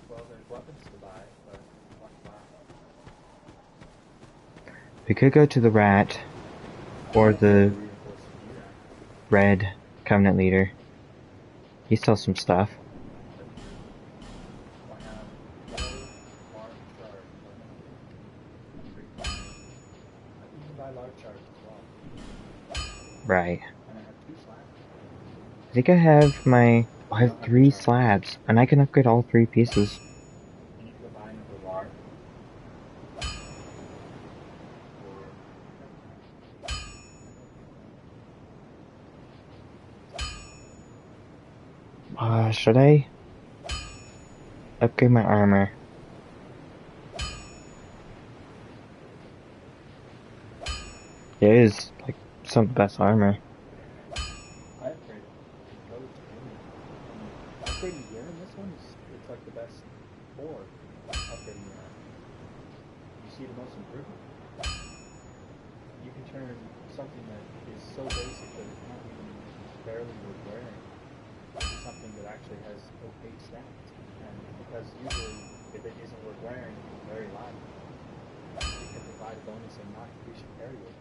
Speaker 2: Well, there's weapons to buy, but wow.
Speaker 1: We could go to the Rat. Or the Red Covenant Leader. He sells some stuff. Right. I think I have my... I have 3 slabs, and I can upgrade all 3 pieces. Should I upgrade my armor? It is, like, some of the best armor.
Speaker 2: I upgraded. Upgrading gear in this one it's like the best for upgrading your armor. You see the most improvement. You can turn something that is so basic that it's not even barely worth wearing to something that actually has okay stats. And because usually if it isn't worth wearing, it's very light. It can provide a bonus and not increase your carry weight.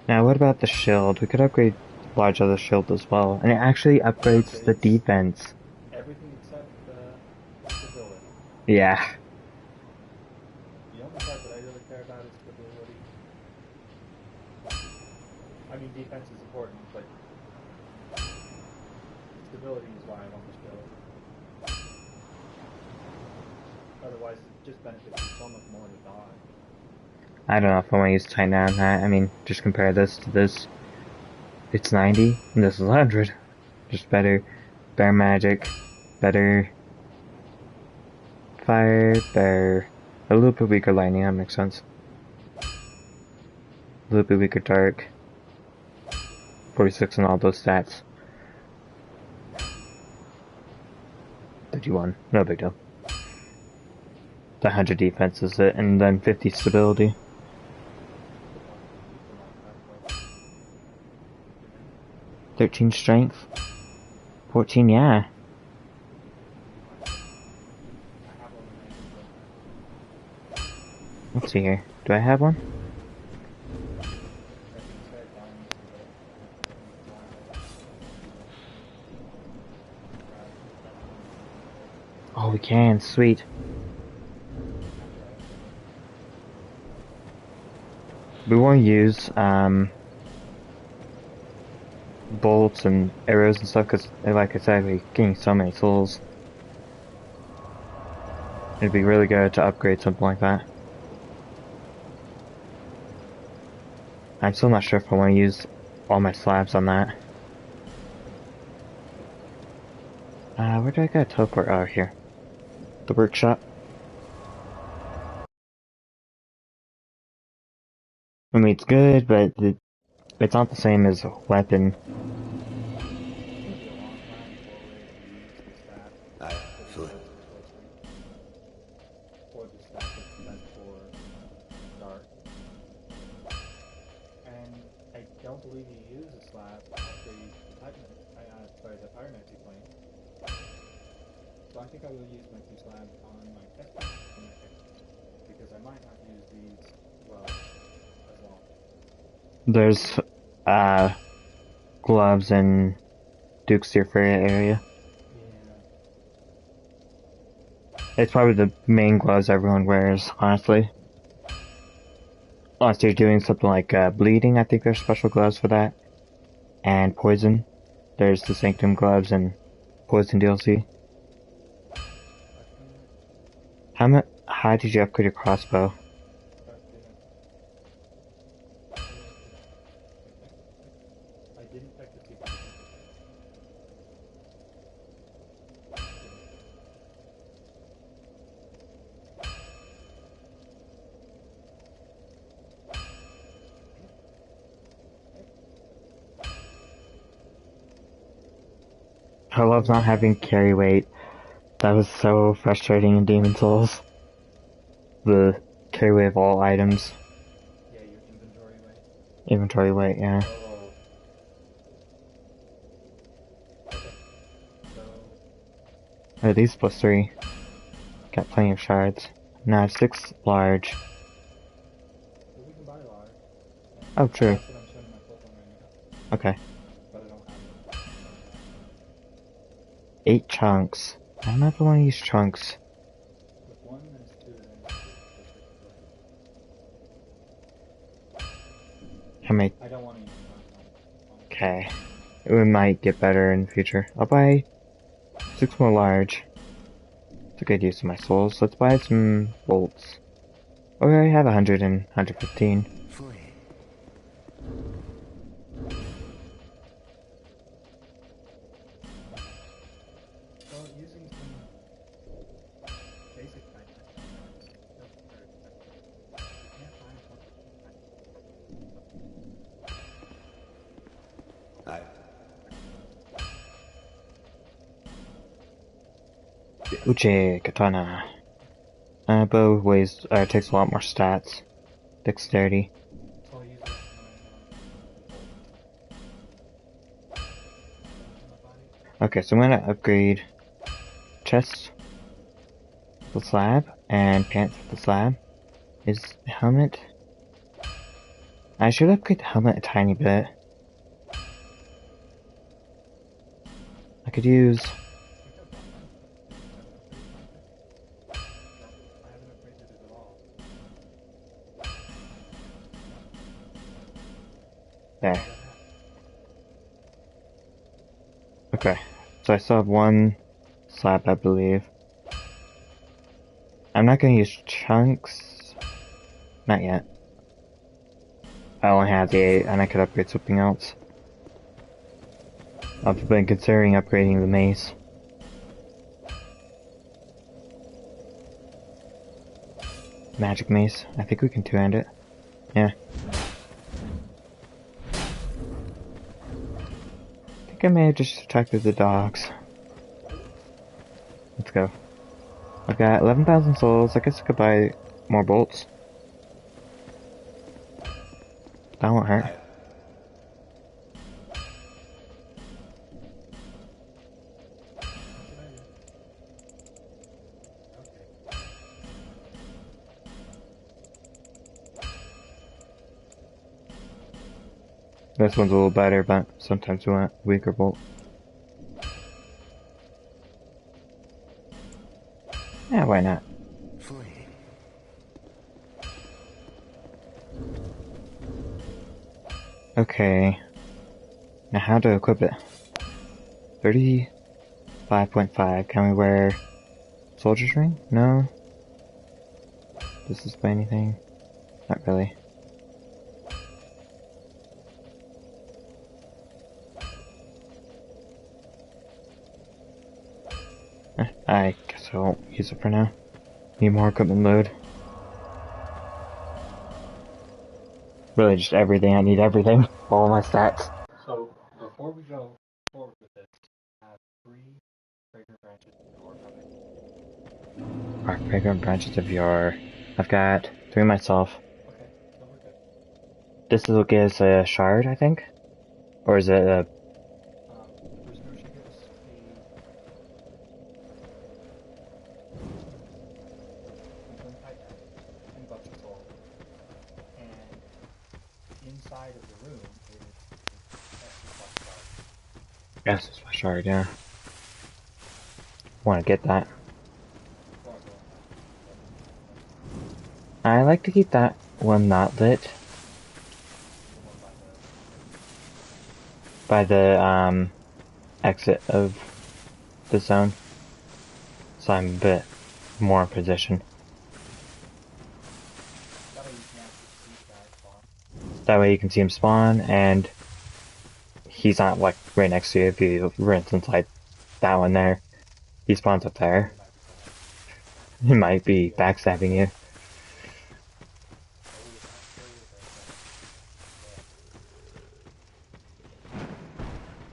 Speaker 1: Now, what about the shield? We could upgrade large other shield as well, and it actually upgrades the defense.
Speaker 2: Everything except stability.
Speaker 1: Yeah.
Speaker 2: The only part that I really care about is stability. I mean, defense is important, but stability is why I want this build. Otherwise, it just benefits you so much more to dodge.
Speaker 1: I don't know if I want to use Titan on that. I mean, just compare this to this. It's 90, and this is 100. Just better. Better magic. Better fire. Better. A little bit weaker lightning, that makes sense. A little bit weaker dark. 46 on all those stats. 31. No big deal. The 100 defense is it, and then 50 stability. 13 strength. 14, yeah. Let's see here. Do I have one? Oh, we can. Sweet. We won't use bolts and arrows and stuff because, like I said, we're getting so many souls. It'd be really good to upgrade something like that. I'm still not sure if I want to use all my slabs on that. Where do I go? Teleport? Oh, here. The workshop. I mean, it's good, but it's not the same as a weapon.
Speaker 2: It's gonna be a long time before we use the staff
Speaker 4: Aye, Flint.
Speaker 2: or the staff that's meant for dark. And I don't believe you use a slab after you the pyromancy plane. So I think I will use my 2 slabs on my test plane because I might not use these well as long.
Speaker 1: There's gloves in Duke's Deerfair area.
Speaker 2: Yeah.
Speaker 1: It's probably the main gloves everyone wears, honestly. Unless you're doing something like bleeding, I think there's special gloves for that. And poison. There's the Sanctum gloves and poison DLC. How high did you upgrade your crossbow?
Speaker 2: I didn't check the secret.
Speaker 1: I love not having carry weight. That was so frustrating in Demon Souls. The carry weight of all items.
Speaker 2: Yeah, your inventory weight.
Speaker 1: Inventory weight, yeah.
Speaker 2: Oh. Okay. So.
Speaker 1: At least +3. Got plenty of shards. Now I have 6 large.
Speaker 2: So we can buy large.
Speaker 1: Oh, true.
Speaker 2: That's what I'm showing my flip on right now.
Speaker 1: Okay.
Speaker 2: But I don't have it.
Speaker 1: 8 chunks. I don't know if I want to use chunks.
Speaker 2: With 1, there's 2, then
Speaker 1: How many?
Speaker 2: I don't want to use chunks.
Speaker 1: Okay. We might get better in the future. I'll buy 6 more large. It's a good use of my souls. Let's buy some bolts. Oh, we already have 100 and 115.
Speaker 4: Flint.
Speaker 2: Well, using some basic
Speaker 4: Aye.
Speaker 1: Uche Katana. Bow weighs, takes a lot more stats. Dexterity.
Speaker 2: So I'll use this
Speaker 1: Okay, so I'm gonna upgrade chest with the slab and pants with the slab. Is helmet? I should upgrade the helmet a tiny bit. I could use.
Speaker 2: I haven't upgraded it at all.
Speaker 1: There. Okay, so I still have 1 slab, I believe. I'm not gonna use chunks. Not yet. I only have the 8, and I could upgrade something else. I've been considering upgrading the mace. Magic mace. I think we can 2-hand it. Yeah. I think I may have just attracted the dogs. Let's go. I've got 11,000 souls. I guess I could buy more bolts. That won't hurt.
Speaker 4: Aye.
Speaker 1: This one's a little better, but sometimes we want weaker bolt. Yeah, why not?
Speaker 4: Flame.
Speaker 1: Okay. Now how to equip it? 35.5. Can we wear soldier's ring? No. Does this play anything? Not really. I guess I won't use it for now. Need more equipment load. Really just everything. I need everything. All my stats.
Speaker 2: So before we go forward with this, I have 3 fragrant branches before coming.
Speaker 1: Our fragrant branches of yore. I've got 3 myself.
Speaker 2: Okay, so we're good.
Speaker 1: This will give us a shard, I think? Or is it a...
Speaker 2: Prisoner should get us a Twin Titan and Bucks of Soul. And inside of the room is Estus Shard.
Speaker 1: Yes, it's my shard, yeah. Want to get that. I like to keep that one not lit. By the, exit of the zone. So I'm a bit more in position. That way you can see him spawn, and he's not, like, right next to you if you rinse inside that one there. He spawns up there. He might be backstabbing you.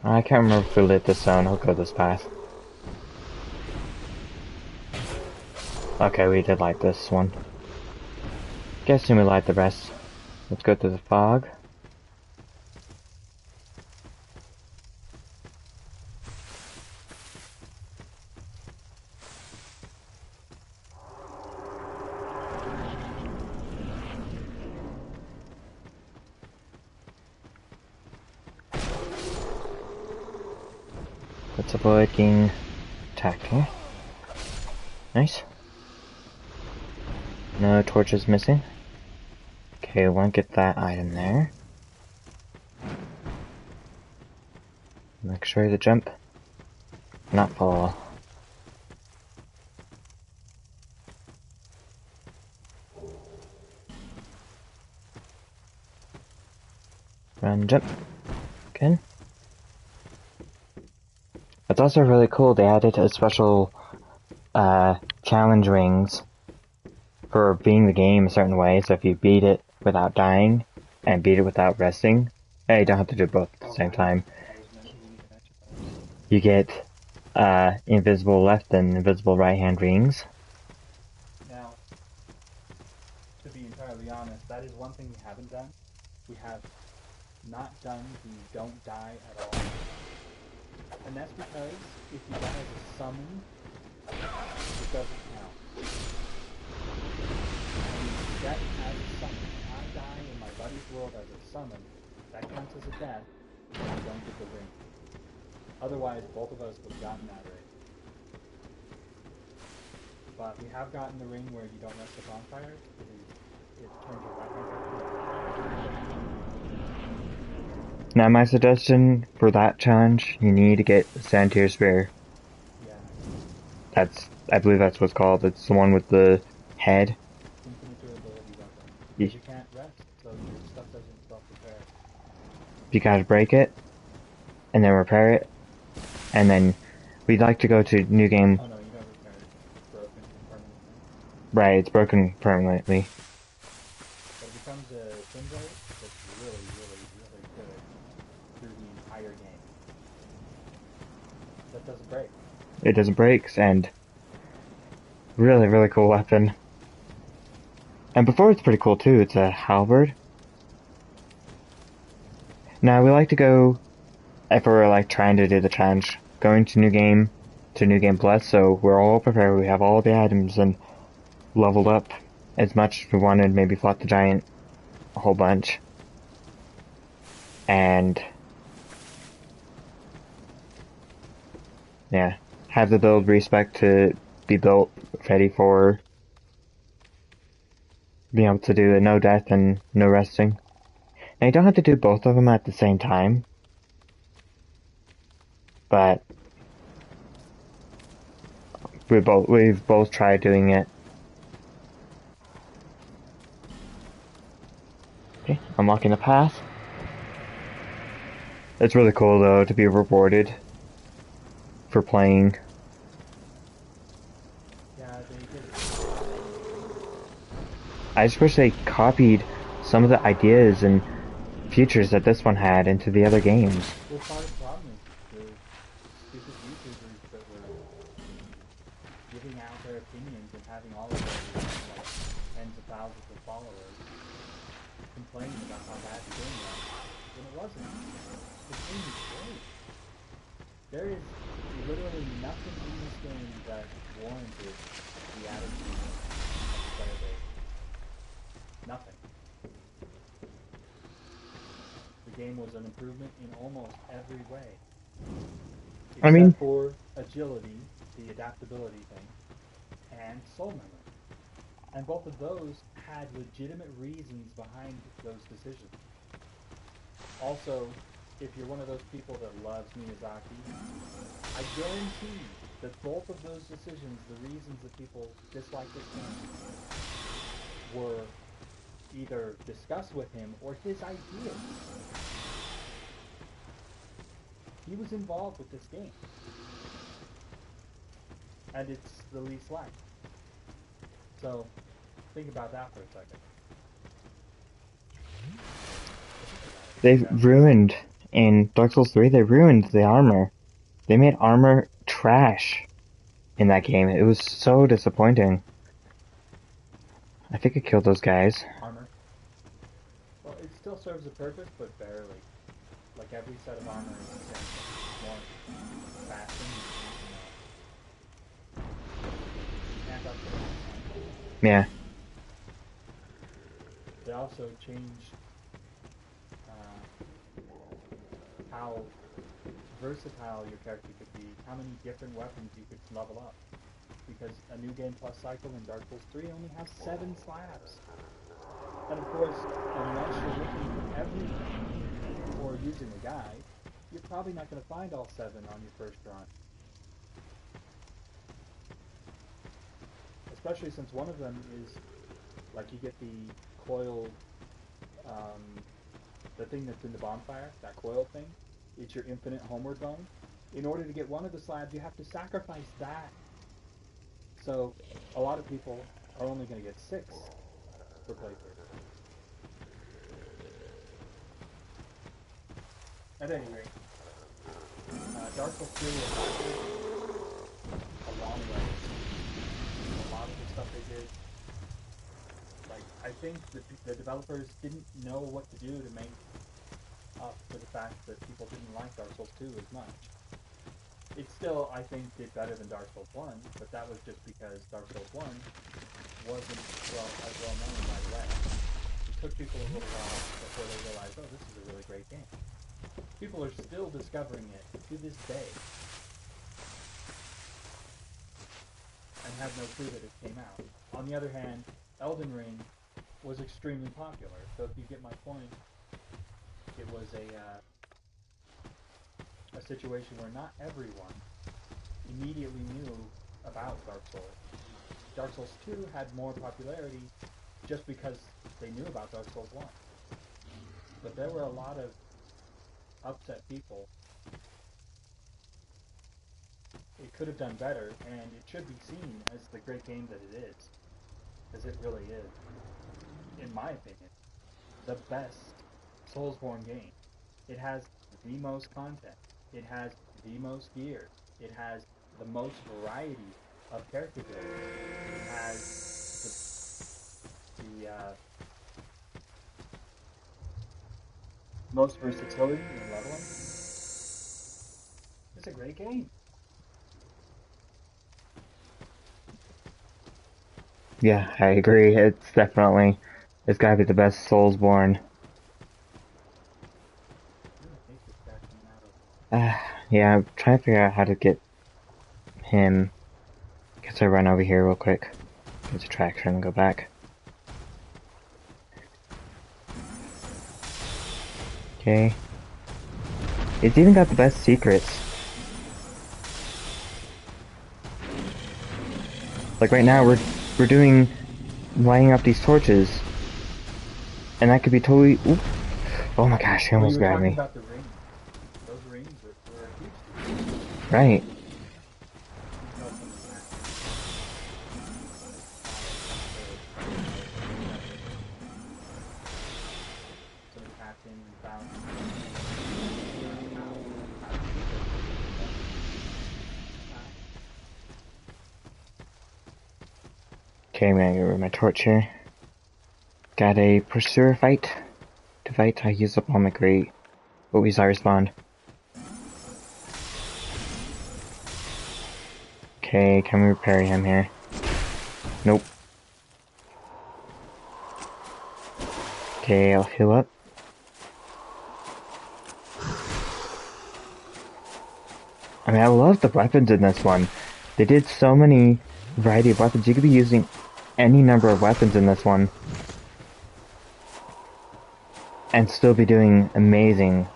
Speaker 1: I can't remember if we lit this zone. I'll go this path. Okay, we did light this one. Guessing we light the rest. Let's go through the fog. Let's avoid getting attacked here. Nice. No torches missing. Okay, we want to get that item there. Make sure to jump. Not fall. Run, jump. Again. It's also really cool, they added a special challenge rings for beating the game a certain way, so if you beat it without dying and beat it without resting, you don't have to do both at the same time. You get invisible left and invisible right hand rings.
Speaker 2: Now, to be entirely honest, that is one thing we haven't done. We have not done the don't die at all. And that's because if you die as a summon, it doesn't count. And death as a summon. I die in my buddy's world as a summon. That counts as a death, and I don't get the ring. Otherwise, both of us would have gotten that ring. But we have gotten the ring where you don't rest the bonfire. It turns your right hand.
Speaker 1: Now my suggestion for that challenge, you need to get Santir Spear.
Speaker 2: Yeah.
Speaker 1: I believe that's what's called. It's the one with the head.
Speaker 2: Infinite durability weapon.
Speaker 1: Yeah.
Speaker 2: You can't rest, so your stuff doesn't self-repair.
Speaker 1: You gotta break it, and then repair it, and then we'd like to go to New Game.
Speaker 2: Oh no, you don't repair it. It's broken permanently.
Speaker 1: Right, it's broken permanently.
Speaker 2: But it becomes a twin blade that's really, really, really good through the entire game. That doesn't break.
Speaker 1: It doesn't break, and really, really cool weapon. And before it's pretty cool too, it's a halberd. Now we like to go, if we're like trying to do the challenge, going to New Game Plus, so we're all prepared, we have all the items and leveled up as much as we wanted, maybe fought the giant a whole bunch. And yeah, have the build respec to be built ready for being able to do the no death and no resting. Now you don't have to do both of them at the same time, but we've both tried doing it. Okay, unlocking the path. It's really cool though to be rewarded for playing.
Speaker 2: Yeah, they did.
Speaker 1: I just wish they copied some of the ideas and features that this one had into the other games.
Speaker 2: Well, part of the problem is the stupid YouTubers that were giving out their opinions and having all of their like, tens of thousands of followers complaining about how bad the game was when it wasn't. The game is great. There is literally nothing in this game that warranted the attitude of the player base. Nothing. The game was an improvement in almost every way.
Speaker 1: I mean-
Speaker 2: Except for agility, the adaptability thing, and soul memory. And both of those had legitimate reasons behind those decisions. Also, if you're one of those people that loves Miyazaki, I guarantee that both of those decisions, the reasons that people dislike this game, were either discussed with him or his ideas. He was involved with this game. And it's the least liked. So, think about that for a second.
Speaker 1: They've ruined, in Dark Souls 3, they ruined the armor. They made armor trash in that game. It was so disappointing. I think I killed those guys.
Speaker 2: Armor. Well, it still serves a purpose, but barely. Like every set of armor is the same. More fashion. And upgrade.
Speaker 1: Yeah.
Speaker 2: They also changed how versatile your character could be, how many different weapons you could level up. Because a new game plus cycle in Dark Souls 3 only has 7 slabs. And of course, unless you're looking for everything or using a guide, you're probably not going to find all 7 on your first run. Especially since one of them is, like, you get the coil, the thing that's in the bonfire, that coil thing. It's your infinite homeward bone. In order to get one of the slabs, you have to sacrifice that. So, a lot of people are only going to get 6 per playthrough. At any rate, Dark Souls 2 was a long way. A lot of the stuff they did, like, I think the developers didn't know what to do to make up for the fact that people didn't like Dark Souls 2 as much. It still, I think, did better than Dark Souls 1, but that was just because Dark Souls 1 wasn't as well known right away. It took people a little while before they realized, oh, this is a really great game. People are still discovering it to this day, and have no clue that it came out. On the other hand, Elden Ring was extremely popular, so if you get my point, it was a situation where not everyone immediately knew about Dark Souls. Dark Souls 2 had more popularity just because they knew about Dark Souls 1. But there were a lot of upset people. It could have done better, and it should be seen as the great game that it is. Because it really is, in my opinion, the best Soulsborne game. It has the most content. It has the most gear. It has the most variety of character building. It has the most versatility in leveling. It's a great game.
Speaker 1: Yeah, I agree. It's gotta be the best Soulsborne.
Speaker 2: I hate this guy coming out of.
Speaker 1: Yeah, I'm trying to figure out how to get him. Because guess I run over here real quick. Get attraction and go back. Okay. It's even got the best secrets. Like right now we're doing lighting up these torches. And that could be totally oop. Oh my gosh, he almost grabbed me.
Speaker 2: About the rings. Those rings were huge.
Speaker 1: Right. Okay, I'm gonna get rid of my torch here. Got a pursuer fight. To fight, I use up all my great. Oh, he's I respawned. Okay, can we repair him here? Nope. Okay, I'll heal up. I mean, I love the weapons in this one. They did so many variety of weapons. You could be using any number of weapons in this one. And still be doing amazing.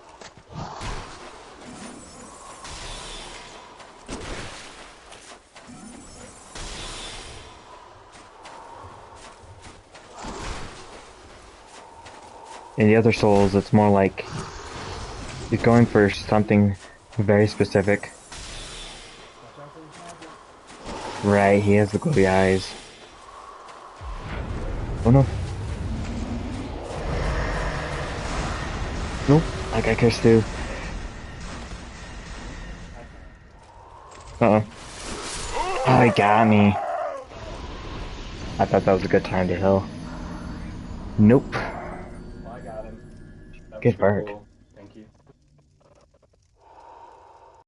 Speaker 1: In the other Souls, it's more like you're going for something very specific. Right, he has the glowy eyes. Oh no. Nope, that guy cursed too. Uh-oh. Oh, he got me. I thought that was a good time to heal. Nope.
Speaker 2: Well, I got him.
Speaker 1: Good work.
Speaker 2: Cool. Thank you.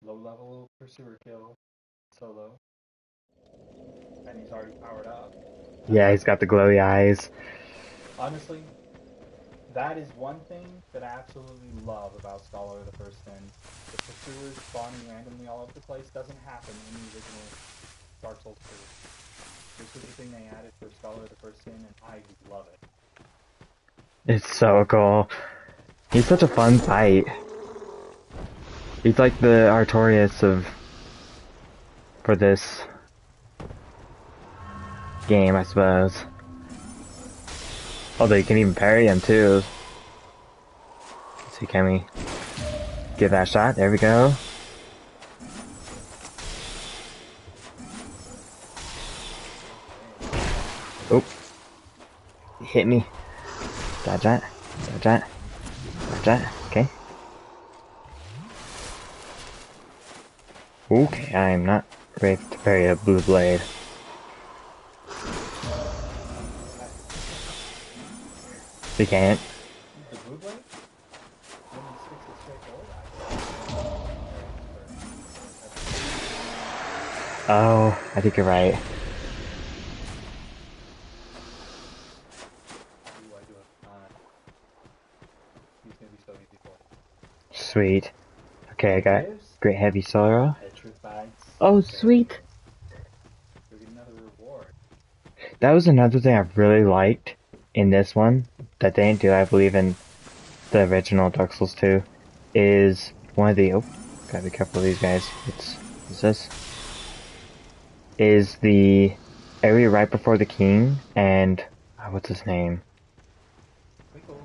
Speaker 2: Low level pursuer kill. Solo. And he's already powered up.
Speaker 1: Yeah, he's got the glowy eyes.
Speaker 2: Honestly, that is one thing that I absolutely love about Scholar of the First Sin. The pursuers spawning randomly all over the place doesn't happen in the original Dark Souls 2. This is the thing they added for Scholar of the First Sin, and I love it.
Speaker 1: It's so cool. He's such a fun fight. He's like the Artorias for this game, I suppose. Although you can even parry him too. Let's see, can we give that a shot? There we go. Oh. He hit me. Dodge that. Dodge that. Dodge that. Okay. Okay, I am not ready to parry a blue blade. You can't.
Speaker 2: The blue blade? When he sticks it straight forward,
Speaker 1: Oh, I think you're right.
Speaker 2: He's gonna be so easy for him.
Speaker 1: Sweet. Okay, I got great heavy sorrow.
Speaker 2: Petrified.
Speaker 1: Oh,
Speaker 2: Okay.
Speaker 1: sweet.
Speaker 2: We'll get another reward.
Speaker 1: That was another thing I really liked in this one that they didn't do, I believe, in the original Dark Souls 2, is one of the, oh, gotta be careful of these guys. What's this? Is the area right before the king and, what's his name?
Speaker 2: Wiggles.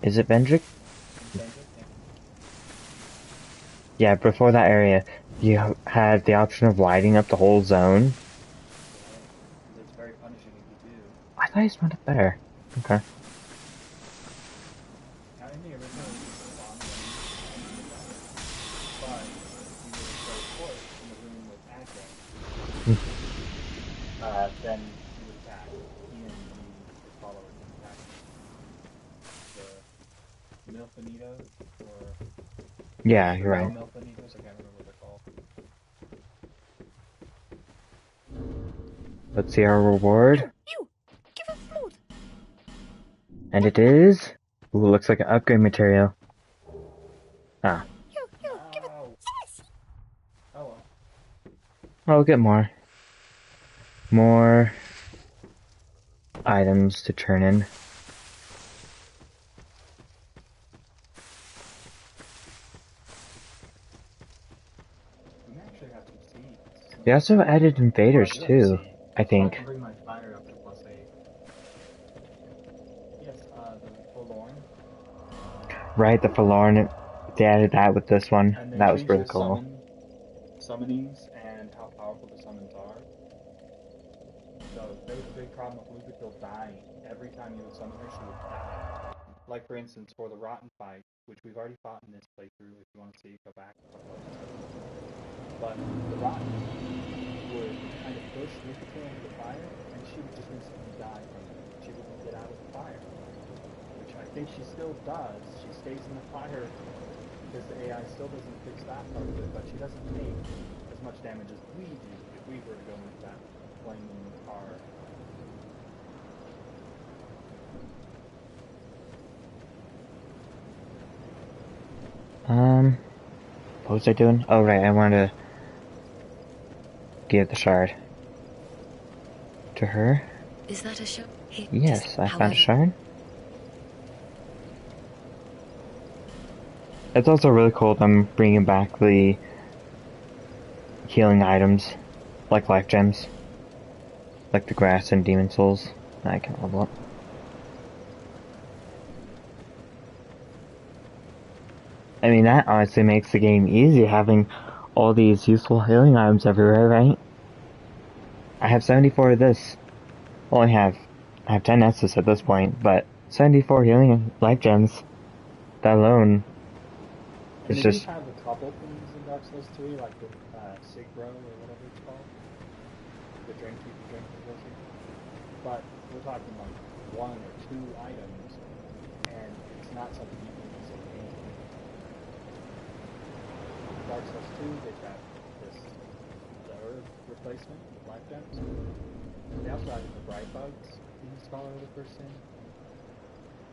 Speaker 1: Is it Vendrick?
Speaker 2: Yeah.
Speaker 1: Yeah, before that area, you had the option of lighting up the whole zone.
Speaker 2: It's very punishing if you do.
Speaker 1: I thought he spawned up there. Okay.
Speaker 2: Now in the original you could spawn but if you were to play Force in the room with Advent, then he would attack. He and his followers would attack. The Milfinitos, or
Speaker 1: Yeah, you're right.
Speaker 2: Milfinitos, I can't remember what they're called.
Speaker 1: Let's see our reward.
Speaker 3: You! Give us food!
Speaker 1: And it is... Ooh, looks like an upgrade material. Ah.
Speaker 3: You!
Speaker 1: I'll get more. More items to turn in.
Speaker 2: We actually have some seeds.
Speaker 1: They also added invaders
Speaker 2: Well, I do have
Speaker 1: too,
Speaker 2: seeds.
Speaker 1: I
Speaker 2: So I
Speaker 1: think.
Speaker 2: can bring my fire up to +8. Yes, the forlorn.
Speaker 1: Right, the Forlorn, they added that with this one.
Speaker 2: And they
Speaker 1: That was
Speaker 2: changed
Speaker 1: really
Speaker 2: the
Speaker 1: cool.
Speaker 2: summonings and how powerful the summons are. So there was a big problem with Lucatiel dying. Every time you would summon her, she would die. Like for instance, for the Rotten fight, which we've already fought in this playthrough. If you want to see, go back a couple episodes. But the Rotten would kind of push Lucatiel into the fire, and she would just instantly die from it. She wouldn't get out of the fire, which I think she still does. She stays in the fire because the AI still doesn't fix that part of it, but she doesn't take as much damage as we do if we were to go into that flaming tar.
Speaker 1: What was I doing? Oh right, I wanted to give the shard to her.
Speaker 3: Is that a show?
Speaker 1: Yes, I found a
Speaker 3: However,
Speaker 1: shard. It's also really cool them bringing back the healing items, like life gems, like the grass and demon souls. I can level up. I mean, that honestly makes the game easy, having all these useful healing items everywhere, right? I have 74 of this. Well, I have 10 Estus at this point, but 74 healing life gems. That alone
Speaker 2: And
Speaker 1: is
Speaker 2: they do
Speaker 1: just...
Speaker 2: have a couple things in Dark Souls 3, like the Sigro or whatever it's called. The drink you can drink from Blizzard. But we're talking like 1 or 2 items, and it's not something you can easily gain. Dark Souls 2, they've got the herb replacement with life gems. They also added the bright bugs in Scholar of the First Sin.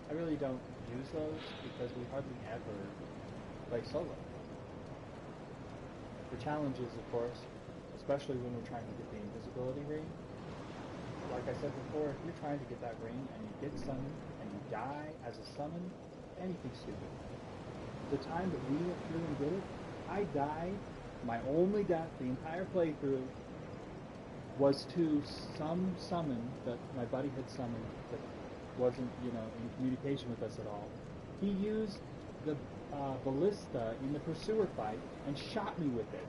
Speaker 2: I really don't use those because we hardly ever play solo. The challenge is, of course, especially when we're trying to get the invisibility ring. Like I said before, if you're trying to get that ring and you get summoned and you die as a summon, anything stupid. The time that we went through and did it, I died. My only death the entire playthrough was to some summon that my buddy had summoned that wasn't, in communication with us at all. He used the ballista in the pursuer fight and shot me with it.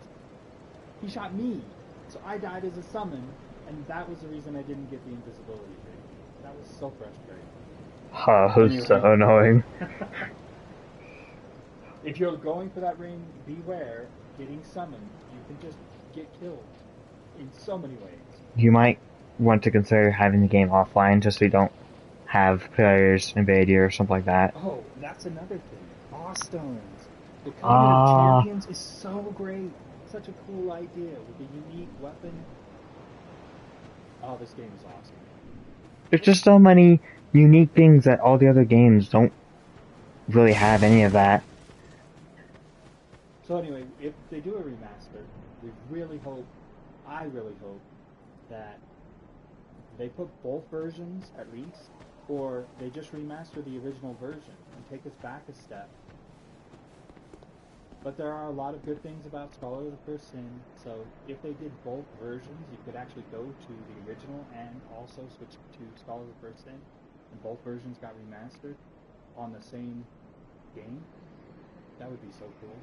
Speaker 2: He shot me, so I died as a summon, and that was the reason I didn't get the invisibility ring. That was so frustrating.
Speaker 1: Oh, so annoying.
Speaker 2: If you're going for that ring, beware getting summoned. You can just get killed in so many ways.
Speaker 1: You might want to consider having the game offline just so you don't have players invade you or something like that.
Speaker 2: Oh, that's another thing. Boss stones. The Covenant of Champions is so great. Such a cool idea with a unique weapon. Oh, this game is awesome.
Speaker 1: There's just so many unique things that all the other games don't really have any of that.
Speaker 2: So anyway, if they do a remaster, I really hope that they put both versions at least, or they just remaster the original version and take us back a step. But there are a lot of good things about Scholar of the First Sin, so if they did both versions, you could actually go to the original and also switch to Scholar of the First Sin, and both versions got remastered on the same game. That would be so cool.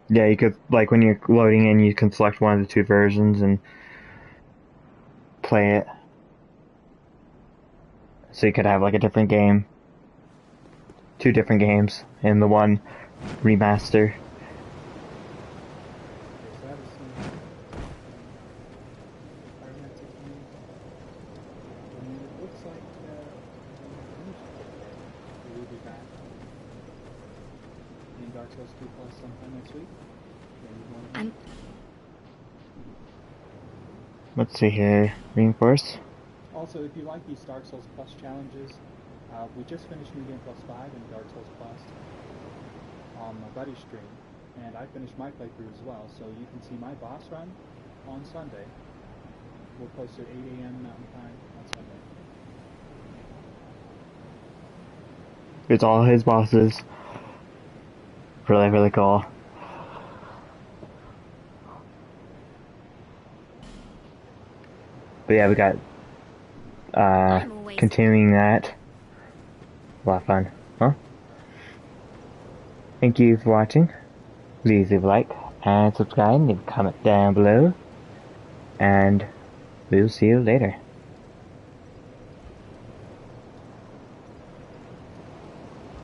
Speaker 1: Yeah, you could, like, when you're loading in, you can select one of the two versions and play it. So you could have, like, a different game. 2 different games in the one remaster.
Speaker 2: Dark Souls 2 Plus sometime next week.
Speaker 1: Let's see here. Reinforce.
Speaker 2: Also, if you like these Dark Souls Plus challenges, we just finished New Game Plus 5 and Dark Souls Plus on my buddy's stream, and I finished my playthrough as well, so you can see my boss run on Sunday. We'll post at 8 a.m. Mountain Time on Sunday.
Speaker 1: It's all his bosses. Really, really cool. But yeah, we got continuing that. A lot of fun. Huh? Thank you for watching. Please leave a like and subscribe and leave a comment down below. And we'll see you later.